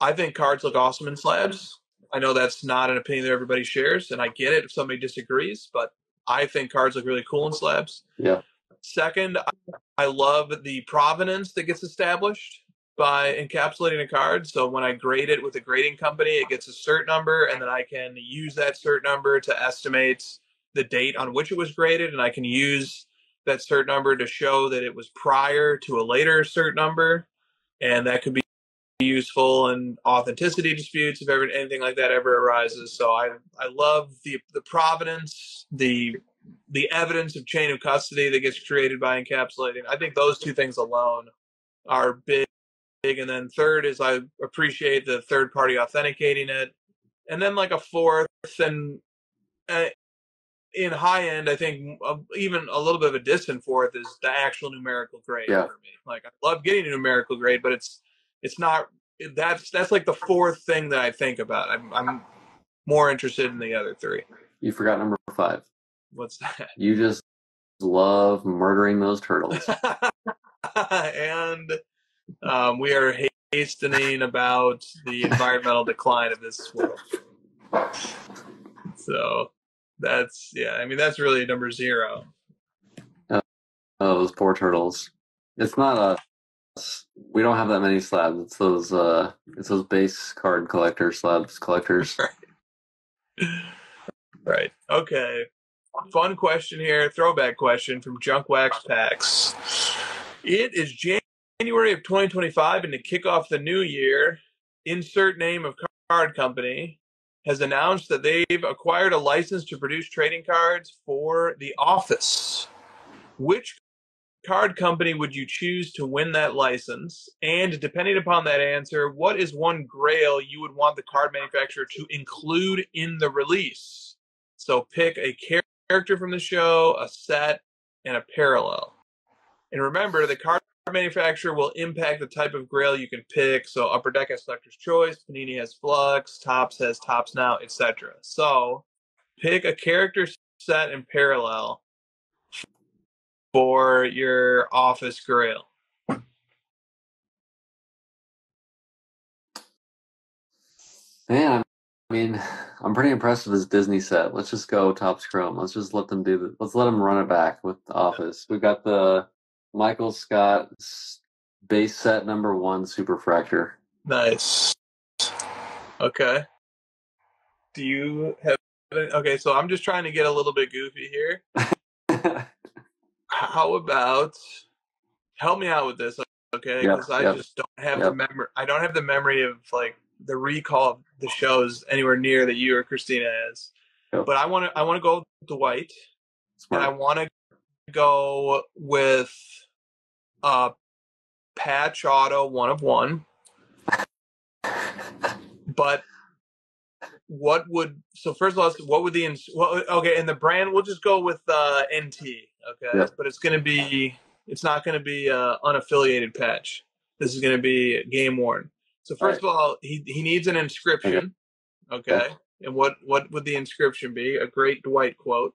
I think cards look awesome in slabs. I know that's not an opinion that everybody shares, and I get it if somebody disagrees, but I think cards look really cool in slabs. Yeah. Second, I love the provenance that gets established by encapsulating a card. So when I grade it with a grading company, it gets a cert number, and then I can use that cert number to estimate the date on which it was graded, and I can use that cert number to show that it was prior to a later cert number, and that could be useful in authenticity disputes if ever anything like that ever arises. So I love the provenance, the evidence of chain of custody that gets created by encapsulating. I think those two things alone are big. And then third is I appreciate the third party authenticating it. And then like a fourth, and in high end, I think even a little bit of a distant fourth is the actual numerical grade for me. Like I love getting a numerical grade, but it's not. That's like the fourth thing that I think about. I'm more interested in the other three. You forgot number 5. What's that? You just love murdering those turtles. And we are hastening about the environmental decline of this world. So that's that's really number 0. Oh, those poor turtles. It's not we don't have that many slabs. It's those base card collector slabs collectors. Right. Okay. Fun question here. Throwback question from Junk Wax Packs. It is January of 2025, and to kick off the new year, insert name of card company has announced that they've acquired a license to produce trading cards for The Office. Which card company would you choose to win that license? And depending upon that answer, what is one grail you would want the card manufacturer to include in the release? So pick a character from the show, a set, and a parallel. And remember, the card manufacturer will impact the type of grail you can pick. So Upper Deck has Collector's Choice, Panini has Flux, Topps has Topps Now, etc. So pick a character, set, and parallel for your Office grail. Man, I mean, I'm pretty impressed with this Disney set. Let's just go Topps Chrome. Let's just let them let's let them run it back with Office. We've got the Michael Scott base set number 1 Superfractor. Nice. Okay. Do you have... Okay, so I'm just trying to get a little bit goofy here. How about... Help me out with this, okay? Because I just don't have the memory. I don't have the memory of like the recall of the shows anywhere near that you or Christina has. But I want to go with Dwight. Smart. And I want to go with patch auto 1 of 1. But what would... So first of all, what would the... okay, and the brand, we'll just go with NT, okay? Yep. But it's going to be... It's not going to be unaffiliated patch. This is going to be game worn. So first of all, he needs an inscription, okay? And what would the inscription be? A great Dwight quote.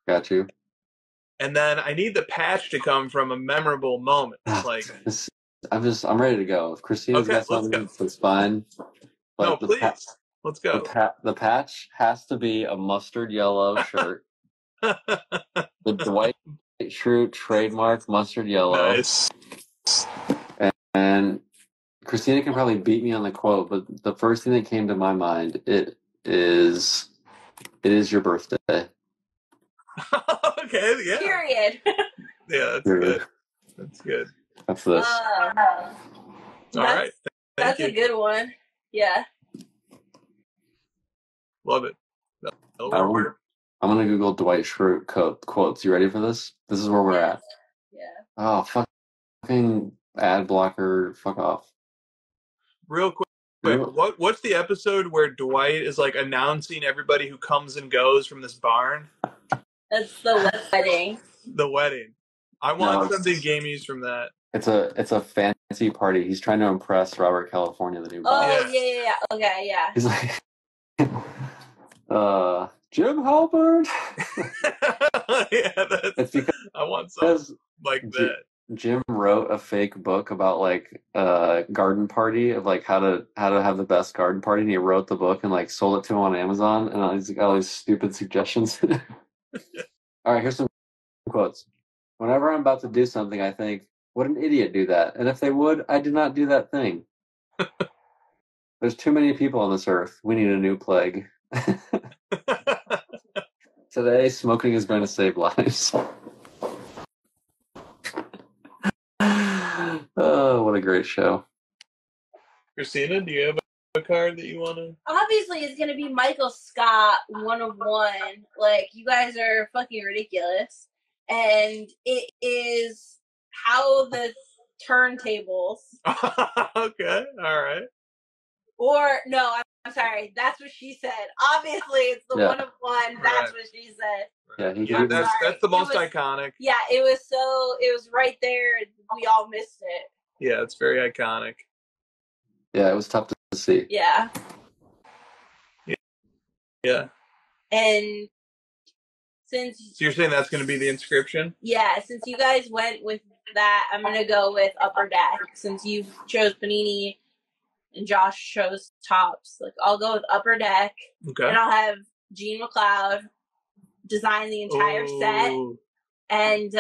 Got you. And then I need the patch to come from a memorable moment. Like I'm ready to go. If Christina's got something, that's fine. But no, please. Let's go. The patch has to be a mustard yellow shirt. The Dwight Schrute trademark mustard yellow. Nice. And Christina can probably beat me on the quote, but the first thing that came to my mind, it is your birthday. Okay, yeah. Period. Yeah, that's good. That's good. That's this. All right. That's a good one. Yeah. Love it. I'm going to Google Dwight Schrute quotes. You ready for this? This is where we're at. Yeah. Oh, fucking ad blocker. Fuck off. Real what's the episode where Dwight is like announcing everybody who comes and goes from this barn? That's the wedding. The wedding. I want something gamies from that. It's a fancy party. He's trying to impress Robert California, the new boss. Oh yeah. Okay, yeah. He's like, Jim Halpert. Yeah, it's because I want something like that. Jim wrote a fake book about like garden party of like how to have the best garden party, and he wrote the book and like sold it to him on Amazon, and he's got all these stupid suggestions. All right, here's some quotes. Whenever I'm about to do something, I think, would an idiot do that? And if they would, I do not do that thing. There's too many people on this earth. We need a new plague. Today, smoking is going to save lives. Oh, what a great show. Christina, do you have a card that you want to? Obviously, it's going to be Michael Scott, 1/1. Like, you guys are fucking ridiculous. And it is How the Turntables. Okay, all right. Or, no, I'm sorry. That's what she said. Obviously, it's the 1/1. That's what she said. Yeah, that's the most iconic. Yeah, it was right there. We all missed it. Yeah, it's very iconic. Yeah, it was tough to see. Yeah. Yeah. And so you're saying that's going to be the inscription? Yeah, since you guys went with that, I'm going to go with Upper Deck. Since you chose Panini and Josh chose Tops, like I'll go with Upper Deck. Okay. And I'll have Jean McLeod design the entire set, and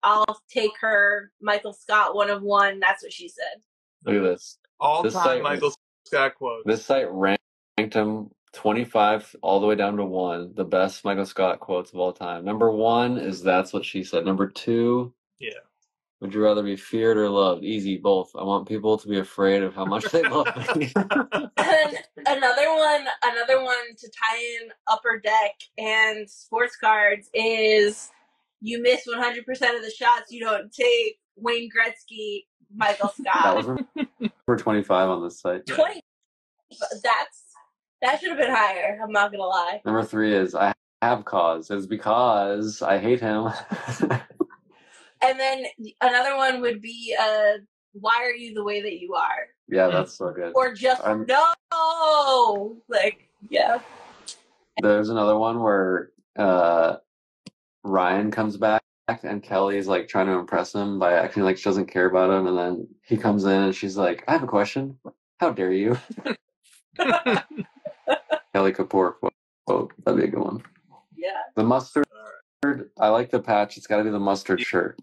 I'll take her Michael Scott 1/1. That's what she said. Look at this. All-time Michael Scott quote. This site ranked him 25 all the way down to 1, the best Michael Scott quotes of all time. Number 1 is "That's what she said." Number 2, yeah. Would you rather be feared or loved? Easy, both. I want people to be afraid of how much they love me. And another one to tie in Upper Deck and sports cards is "You miss 100% of the shots you don't take." Wayne Gretzky, Michael Scott. That was number 25 on this site. 20. That should have been higher. I'm not gonna lie. Number 3 is "I have cause." It's because I hate him. And then another one would be "Why are you the way that you are?" Yeah, that's so good. Or just no. Like, yeah. There's another one where Ryan comes back and Kelly's like trying to impress him by acting like she doesn't care about him, and then he comes in and she's like, "I have a question. How dare you?" Kelly Kapoor quote. That'd be a good one. Yeah. The mustard. I like the patch. It's got to be the mustard shirt.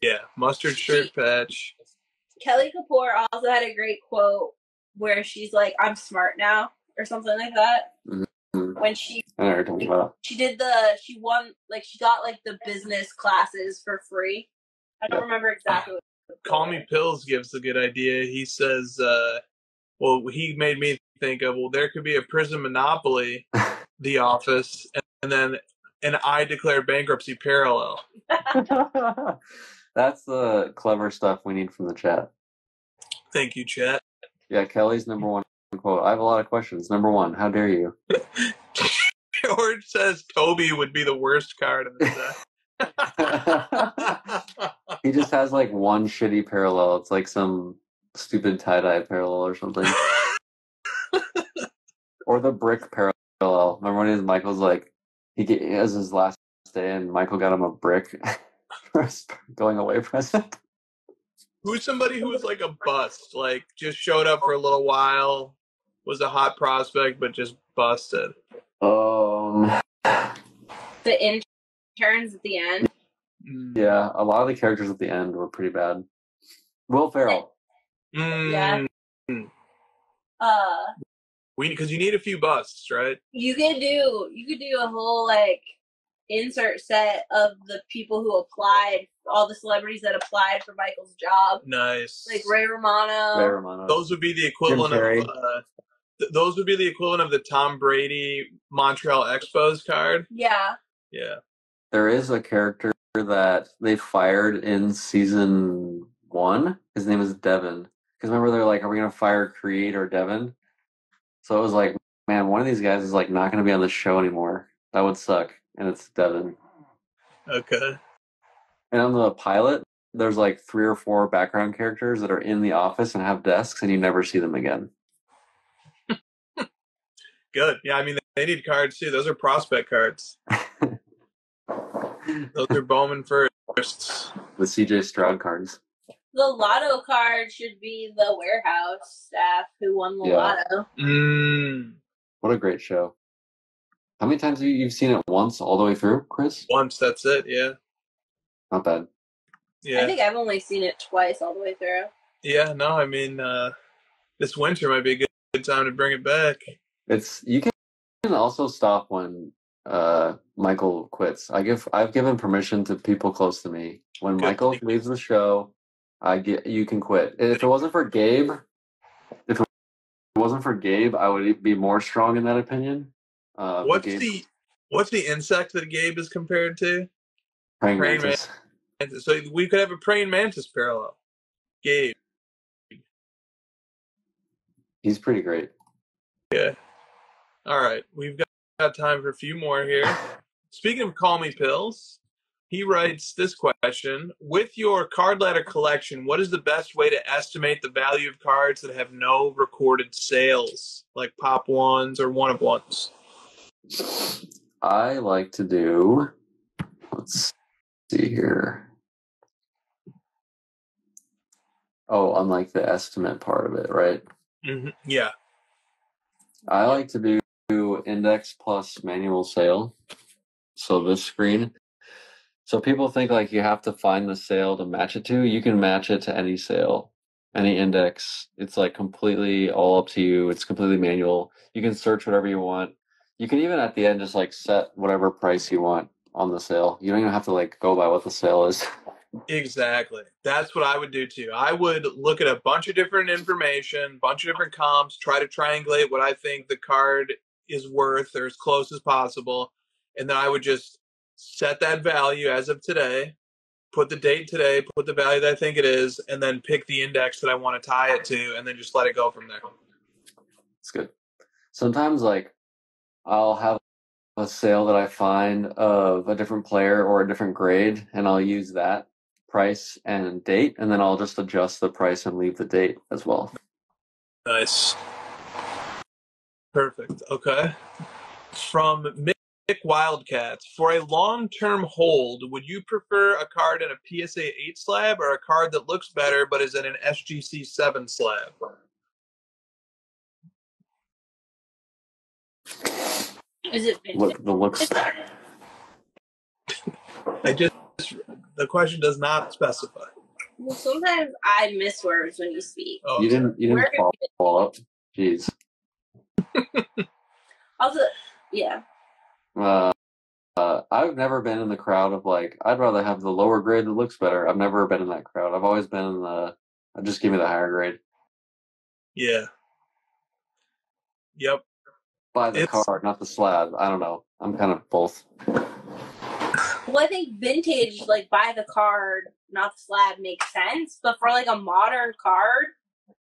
Yeah, mustard shirt patch. Kelly Kapoor also had a great quote where she's like, "I'm smart now," or something like that. Mm-hmm. When she won, like she got like the business classes for free. I don't remember exactly. Call Me Pills gives a good idea. He says, well, he made me think of, well, there could be a prison monopoly, The Office, and then an I declare bankruptcy parallel. That's the clever stuff we need from the chat. Thank you, chat. Yeah, Kelly's number 1 quote. I have a lot of questions. Number 1, how dare you? George says Toby would be the worst card in the set. He just has like one shitty parallel. It's like some stupid tie-dye parallel or something. Or the brick parallel. Remember when Michael's like, he has his last day and Michael got him a brick for his going away present? Who's somebody who was like a bust, like just showed up for a little while, was a hot prospect, but just busted? The interns at the end. Yeah, a lot of the characters at the end were pretty bad. Will Ferrell. Yeah. Because you need a few busts, right? You could do a whole like insert set of the people who applied, all the celebrities that applied for Michael's job. Nice. Like Ray Romano. Those would be the equivalent of those would be the equivalent of the Tom Brady Montreal Expos card. Yeah. Yeah. There is a character that they fired in season 1. His name is Devin. Because remember, they're like, are we going to fire Creed or Devin? So it was like, man, one of these guys is like not going to be on the show anymore. That would suck. And it's Devin. Okay. And on the pilot, there's like 3 or 4 background characters that are in the office and have desks, and you never see them again. Good. Yeah, I mean, they need cards too. Those are prospect cards. Those are Bowman firsts. The CJ Stroud cards. The lotto card should be the warehouse staff who won the lotto. What a great show. How many times have you've seen it once all the way through, Chris? Once, that's it, yeah. Not bad. Yeah. I think I've only seen it twice all the way through. Yeah, no, I mean, this winter might be a good time to bring it back. You can also stop when Michael quits. I've given permission to people close to me. When Michael leaves the show, you can quit. If it wasn't for Gabe, I would be more strong in that opinion. What's the insect that Gabe is compared to? Praying mantis. So we could have a praying mantis parallel. Gabe. He's pretty great. Yeah. All right. We've got time for a few more here. Speaking of Call Me Pills, he writes this question. With your card ladder collection, what is the best way to estimate the value of cards that have no recorded sales, like Pop Ones or One of Ones? I like to do, let's see here. Oh, unlike the estimate part of it, right? Mm-hmm. Yeah. I like to do index plus manual sale. So this screen. So people think like you have to find the sale to match it to. You can match it to any sale, any index. It's like completely all up to you. It's completely manual. You can search whatever you want. You can even at the end just like set whatever price you want on the sale. You don't even have to like go by what the sale is. Exactly. That's what I would do too. I would look at a bunch of different information, bunch of different comps, try to triangulate what I think the card is worth or as close as possible. And then I would just set that value as of today, put the date today, put the value that I think it is, and then pick the index that I want to tie it to, and then just let it go from there. It's good. Sometimes like I'll have a sale that I find of a different player or a different grade, and I'll use that price and date, and then I'll just adjust the price and leave the date as well. Nice. Perfect. Okay. From Mick Wildcats, for a long-term hold, would you prefer a card in a PSA 8 slab or a card that looks better but is in an SGC 7 slab? Is it the looks better? The question does not specify. Well, sometimes I miss words when you speak. Oh, you didn't follow up. Jeez. Also, yeah. I've never been in the crowd of like, I'd rather have the lower grade that looks better. I've never been in that crowd. I've always been in just give me the higher grade. Yeah. Yep. Buy the card, not the slab. I don't know. I'm kind of both. Well, I think vintage, like, buy the card, not the slab, makes sense. But for, like, a modern card,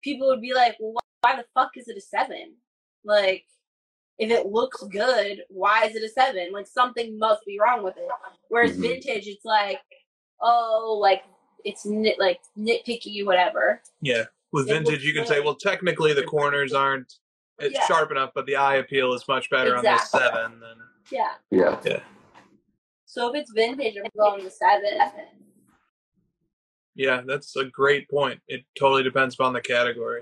people would be like, well, why the fuck is it a 7? Like, if it looks good, why is it a 7? Like, something must be wrong with it. Whereas vintage, it's like, oh, like, it's nitpicky, whatever. Yeah. With vintage, you can say, well, technically the corners aren't sharp enough, but the eye appeal is much better on this 7 than... Yeah. So if it's vintage, I'm going with 7. Yeah, that's a great point. It totally depends upon the category.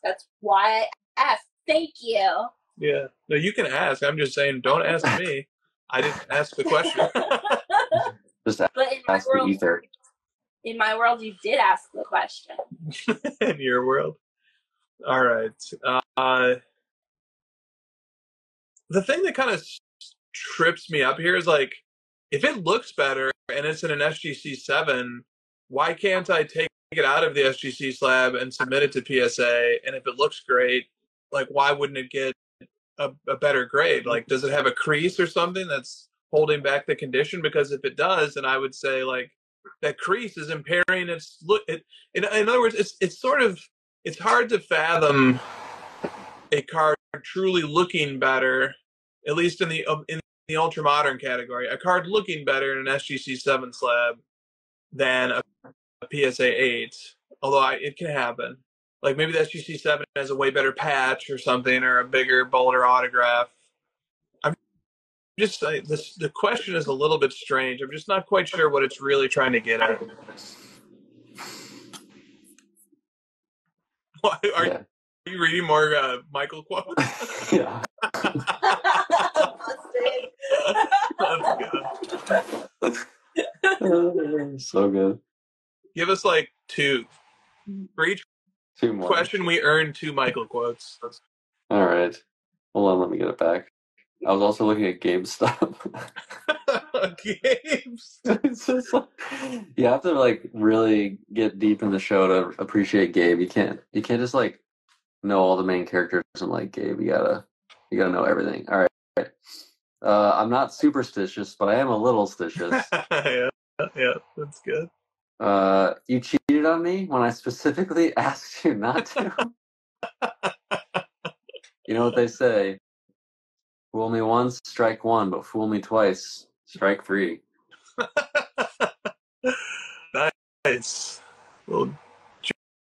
That's why I asked. Thank you. Yeah. No, you can ask. I'm just saying, don't ask me. I didn't ask the question. Just ask the ether. In my world, you did ask the question. In your world? All right. The thing that kind of trips me up here is like, if it looks better and it's in an SGC 7, why can't I take it out of the SGC slab and submit it to PSA? And if it looks great, like, why wouldn't it get a better grade? Like, does it have a crease or something that's holding back the condition? Because if it does, then I would say, like, that crease is impairing its look. In other words, it's sort of it's hard to fathom a card truly looking better, at least in the ultra modern category, a card looking better in an SGC 7 slab than a PSA 8. Although it can happen. Like maybe the SGC 7 has a way better patch or something, or a bigger, bolder autograph. I'm just the question is a little bit strange. I'm just not quite sure what it's really trying to get at. Are you reading more Michael quotes? Yeah. That's good. So good. Give us like 2. For each 2 more. question, we earn 2 Michael quotes. All right. Hold on, let me get it back. I was also looking at GameStop. Games. It's just like, you have to like really get deep in the show to appreciate Gabe. You can't just like know all the main characters and like Gabe. You gotta know everything. All right. I'm not superstitious, but I am a little stitious. yeah, that's good. You cheated on me when I specifically asked you not to. You know what they say? Fool me once, strike one, but fool me twice, strike 3. Nice. Little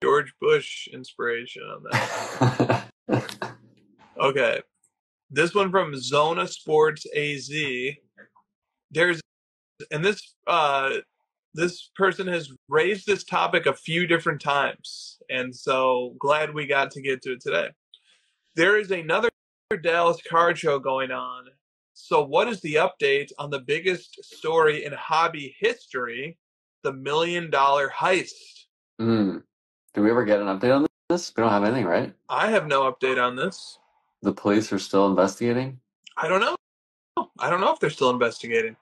George Bush inspiration on that. Okay. This one from Zona Sports AZ. This person has raised this topic a few different times, and so glad we got to get to it today. There is another Dallas card show going on. So what is the update on the biggest story in hobby history, the $1 million heist? Did we ever get an update on this? We don't have anything, right? I have no update on this. The police are still investigating? I don't know. I don't know if they're still investigating.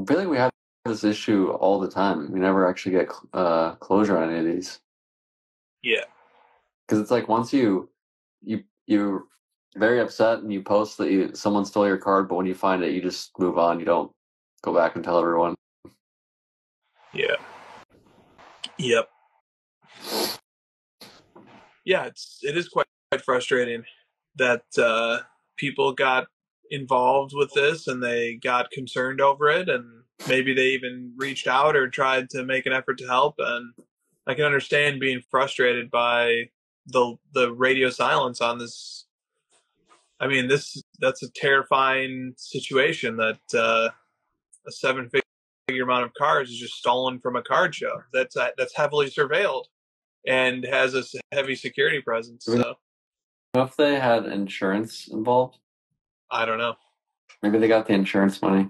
I feel like we have this issue all the time. We never actually get closure on any of these. Yeah. Because it's like once you're very upset and you post that someone stole your card, but when you find it, you just move on. You don't go back and tell everyone. Yeah. Yep. Yeah, it is quite frustrating that people got involved with this and they got concerned over it, and maybe they even reached out or tried to make an effort to help. And I can understand being frustrated by the radio silence on this. I mean, that's a terrifying situation that a 7-figure amount of cards is just stolen from a card show that's heavily surveilled and has a heavy security presence. So, if they had insurance involved, I don't know. Maybe they got the insurance money.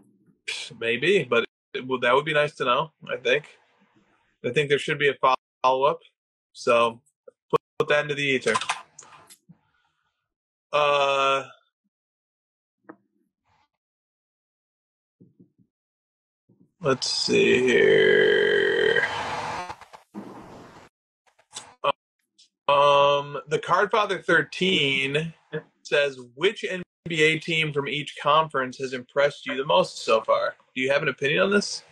Maybe, but that would be nice to know. I think there should be a follow up. So put that into the ether. Let's see here. The Cardfather 13 says, which NBA team from each conference has impressed you the most so far? Do you have an opinion on this?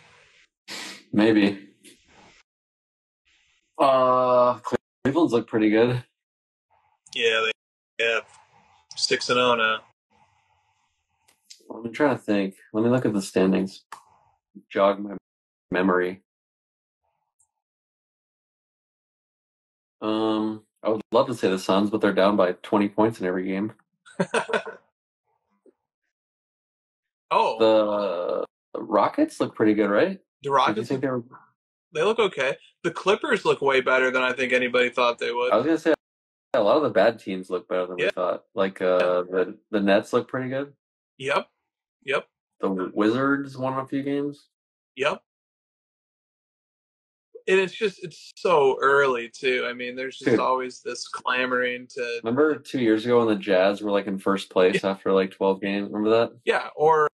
Maybe. Cleveland's look pretty good. Yeah, they have 6-0 now. I'm trying to think. Let me look at the standings. Jog my memory. I would love to say the Suns, but they're down by 20 points in every game. Oh. The Rockets look pretty good, right? The Rockets, think they look okay. The Clippers look way better than I think anybody thought they would. I was going to say, a lot of the bad teams look better than we thought. Like, the Nets look pretty good. Yep. The Wizards won a few games. Yep. And it's so early, too. I mean, there's just always this clamoring to... Remember 2 years ago when the Jazz were, like, in first place after, like, 12 games? Remember that? Yeah, or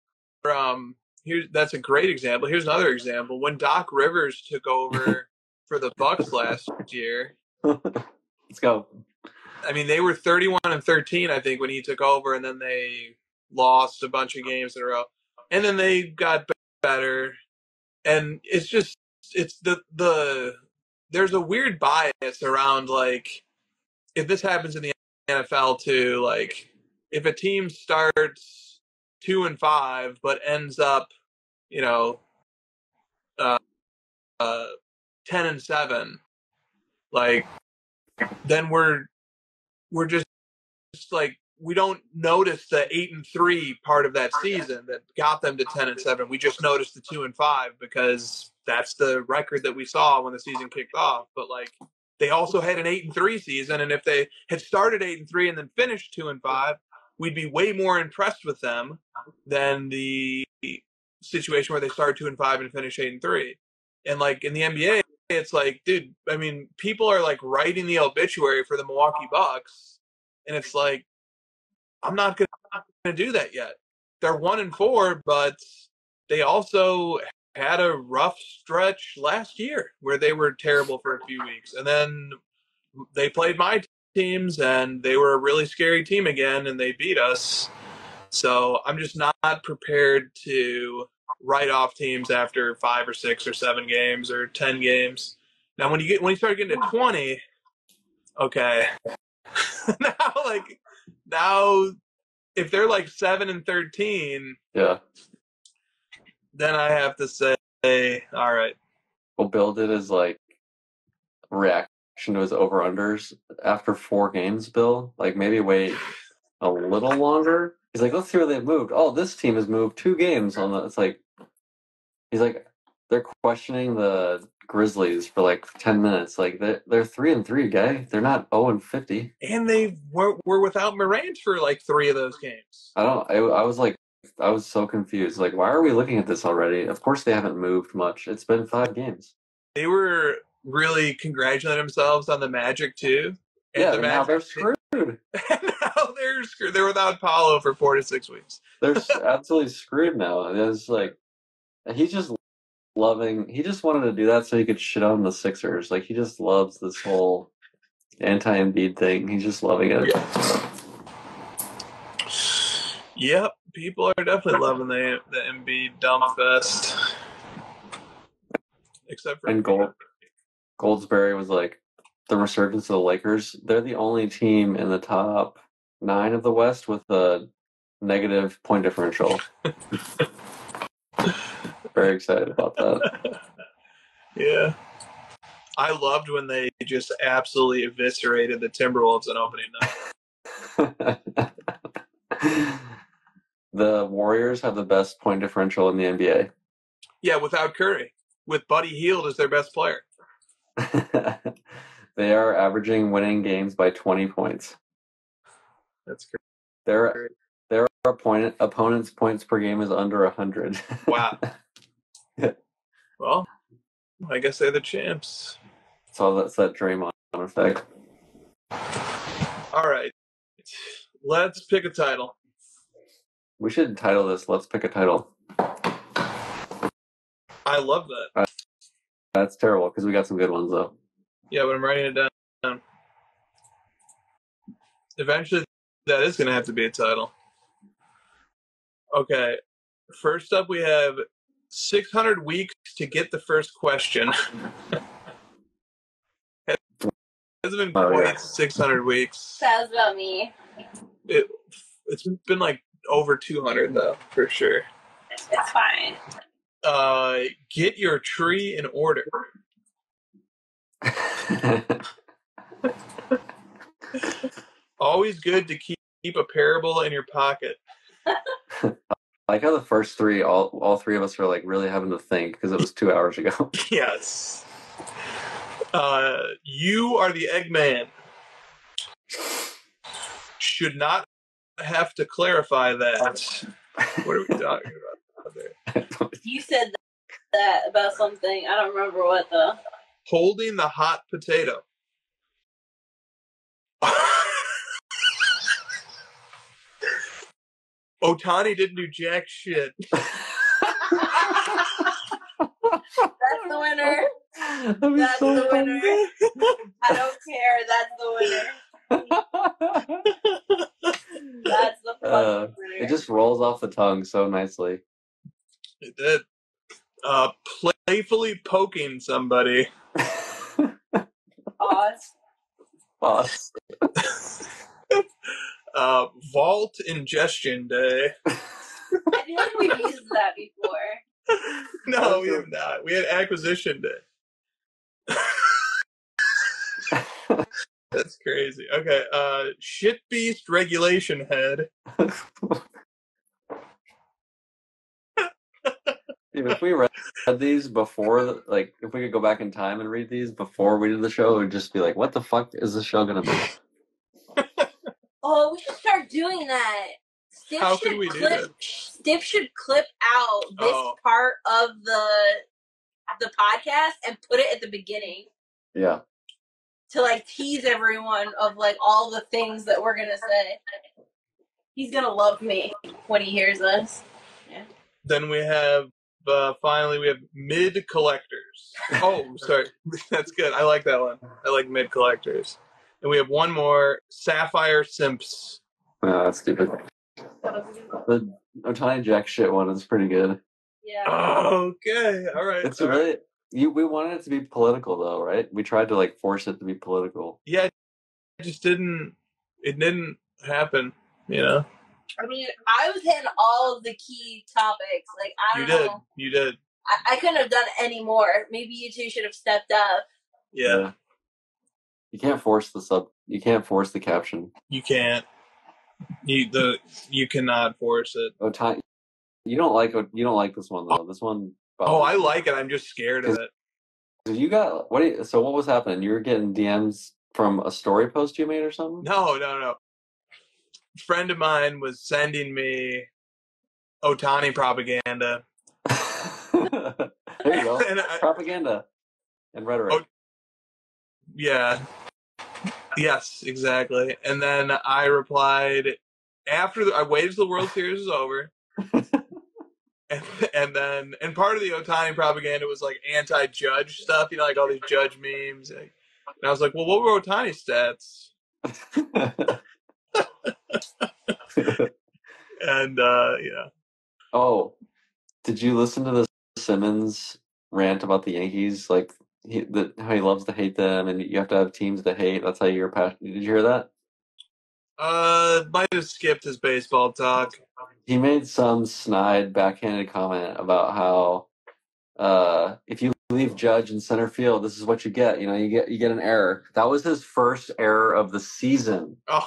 that's a great example. Here's another example. When Doc Rivers took over for the Bucks last year... Let's go. I mean, they were 31-13, I think, when he took over, and then they lost a bunch of games in a row. And then they got better. And it's just... there's a weird bias around, like, if this happens in the NFL too, like if a team starts 2-5 but ends up, you know, uh, 10-7, like then we're just like we don't notice the 8-3 part of that season that got them to 10-7. We just noticed the 2-5 because that's the record that we saw when the season kicked off. But like they also had an 8-3 season, and if they had started 8-3 and then finished 2-5, we'd be way more impressed with them than the situation where they start 2-5 and finish 8-3. And like in the NBA, it's like, dude, I mean, people are like writing the obituary for the Milwaukee Bucks, and it's like, I'm not going to do that yet. They're 1-4, but they also had a rough stretch last year where they were terrible for a few weeks, and then they played my teams, and they were a really scary team again, and they beat us. So I'm just not prepared to write off teams after 5 or 6 or 7 games or 10 games. Now, when you start getting to 20, okay, now if they're like 7-13, yeah, then I have to say, all right. Well, Bill did his like reaction to his over-unders after 4 games. Bill, like maybe wait a little longer. He's like, let's see where they've moved. Oh, this team has moved 2 games on the. It's like he's like they're questioning the Grizzlies for like 10 minutes. Like they're 3-3, guy. They're not 0-50. And they were without Morant for like 3 of those games. I was so confused. Like, why are we looking at this already? Of course they haven't moved much. It's been 5 games. They were really congratulating themselves on the Magic too. And yeah, now they're screwed. Now they're screwed. They're without Paulo for 4 to 6 weeks. They're absolutely screwed now. It's like he's just loving. He just wanted to do that so he could shit on the Sixers. Like he just loves this whole anti-Embiid thing. He's just loving it. Yeah. Yep, people are definitely loving the Embiid dump fest. Except for Goldsberry was like the resurgence of the Lakers. They're the only team in the top 9 of the West with a negative point differential. Very excited about that. Yeah. I loved when they just absolutely eviscerated the Timberwolves on opening night. The Warriors have the best point differential in the NBA. Yeah, without Curry. With Buddy Hield as their best player. They are averaging winning games by 20 points. That's great. Their opponent's points per game is under 100. Wow. Well, I guess they're the champs. So that's that Draymond effect. All right. Let's pick a title. We should title this Let's Pick a Title. I love that. That's terrible because we got some good ones, though. Yeah, but I'm writing it down. Eventually, that is going to have to be a title. Okay. First up, we have 600 weeks to get the first question. It hasn't been quite 600 weeks. Sounds about me. It's been like over 200, though, for sure. It's fine. Get your tree in order. Always good to keep a parable in your pocket. I like how the first 3, all 3 of us are like really having to think because it was 2 hours ago. Yes. You are the Eggman. Should not have to clarify that. What are we talking about there? You said that about something. I don't remember what though. Holding the hot potato. Ohtani didn't do jack shit. That's the winner. That's so the winner. I don't care. That's the winner. That's the fucking winner. It just rolls off the tongue so nicely. It did. Playfully poking somebody. Pause. Vault Ingestion Day. I feel like we've used that before. No, we have not. We had Acquisition Day. That's crazy. Okay, Shit Beast Regulation Head. Dude, if we read these before, like, if we could go back in time and read these before we did the show, it would just be like, what the fuck is the show gonna be? Oh, we should start doing that. How could we do that? Stiff should clip out this part of the podcast and put it at the beginning. Yeah. To like tease everyone of like all the things that we're gonna say. He's gonna love me when he hears us. Yeah. Then we have finally we have Mid Collectors. Oh, sorry, that's good. I like that one. I like Mid Collectors. And we have one more, Sapphire Simps. No, that's stupid. The Otani Jack shit one is pretty good. Yeah. Okay. All right. It's really. We wanted it to be political, though, right? We tried to like force it to be political. Yeah, it just didn't. It didn't happen. You know. I mean, I was hitting all of the key topics. Like I don't know. You did. I couldn't have done any more. Maybe you two should have stepped up. Yeah. You can't force the sub. You can't force the caption. You can't. You cannot force it. Otani, you don't like this one though. This one. Oh, I like it. I'm just scared of it. You got what? So what was happening? You were getting DMs from a story post you made or something? No. A friend of mine was sending me Otani propaganda. There you go. Propaganda and rhetoric. Oh, yeah. Yes, exactly. And then I replied I waited till the World Series was over. And part of the Otani propaganda was like anti-Judge stuff, you know, like all these Judge memes. And I was like, well, what were Otani's stats? And yeah. Oh, did you listen to the Simmons rant about the Yankees? Like how he loves to hate them, and you have to have teams to hate. That's how you're passionate. Did you hear that? Might have skipped his baseball talk. He made some snide backhanded comment about how if you leave Judge in center field, this is what you get. You know, you get an error. That was his first error of the season. Oh,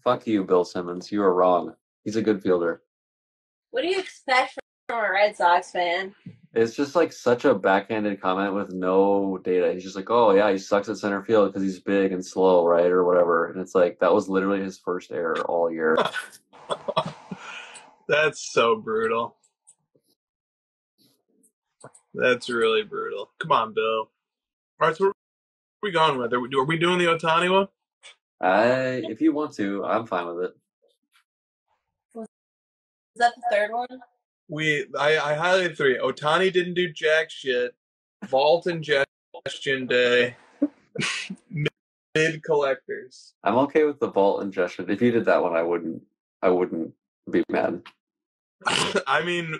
fuck you, Bill Simmons. You were wrong. He's a good fielder. What do you expect from a Red Sox fan? It's just like such a backhanded comment with no data. He's just like, oh yeah, he sucks at center field because he's big and slow, right, or whatever. And it's like that was literally his first error all year. That's so brutal. That's really brutal. Come on, Bill. All right, so what are we going with? Are we doing the Otani one? If you want to, I'm fine with it. Is that the third one? I highlighted 3. Otani didn't do jack shit. Vault Ingestion Day. Mid Collectors. I'm okay with the Vault Ingestion. If you did that one, I wouldn't be mad. I mean,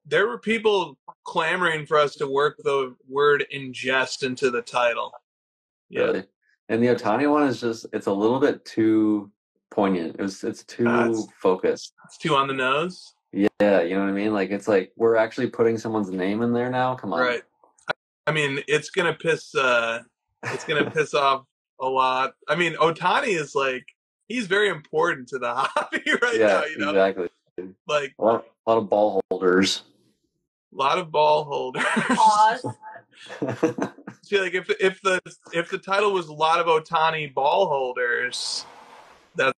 there were people clamoring for us to work the word ingest into the title. Yeah. Really? And the Otani one is it's a little bit too poignant. It's too focused. It's too on the nose. Yeah, you know what I mean? Like it's like we're actually putting someone's name in there now. Come on. Right. I mean, it's gonna piss off a lot. I mean, Otani is like he's very important to the hobby right now, you know? Exactly. Like a lot of ball holders. A lot of ball holders. Pause. See, like if the title was a lot of Otani ball holders, that's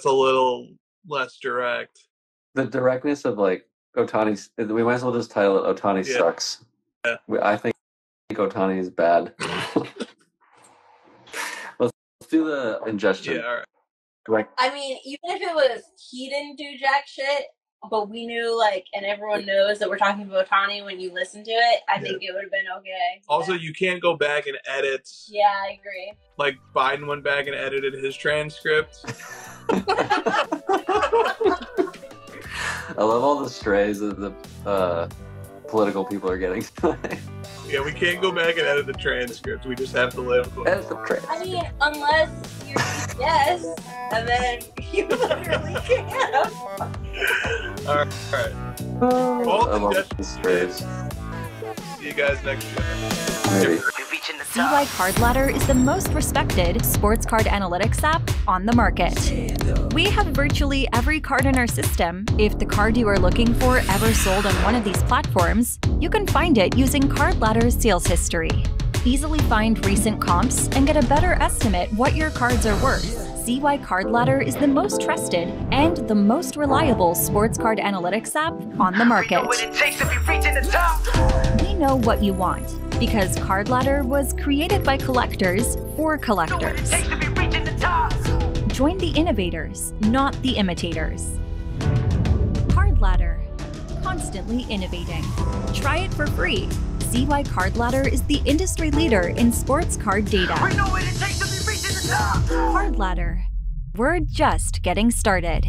a little less direct. The directness of like Otani, we might as well just title it Otani sucks. Yeah. I think Otani is bad. Let's do the ingestion. Yeah, all right. Like, I mean, even if it was he didn't do jack shit, but we knew, like, and everyone knows that we're talking about Otani when you listen to it, I think it would have been okay. Also, you can't go back and edit. Yeah, I agree. Like, Biden went back and edited his transcript. I love all the strays that the political people are getting tonight. Yeah, we can't go back and edit the transcript. We just have to live with As the I transcript. mean, unless you're yes, and then you literally can't. All right. Oh, I love these strays. See you guys next year. Maybe. CY Card Ladder is the most respected sports card analytics app on the market. We have virtually every card in our system. If the card you are looking for ever sold on one of these platforms, you can find it using Card Ladder's sales history. Easily find recent comps and get a better estimate what your cards are worth. CY Card Ladder is the most trusted and the most reliable sports card analytics app on the market. We know what you want, because Card Ladder was created by collectors for collectors. Join the innovators, not the imitators. Card Ladder, constantly innovating. Try it for free. CY Card Ladder is the industry leader in sports card data. Card Ladder, we're just getting started.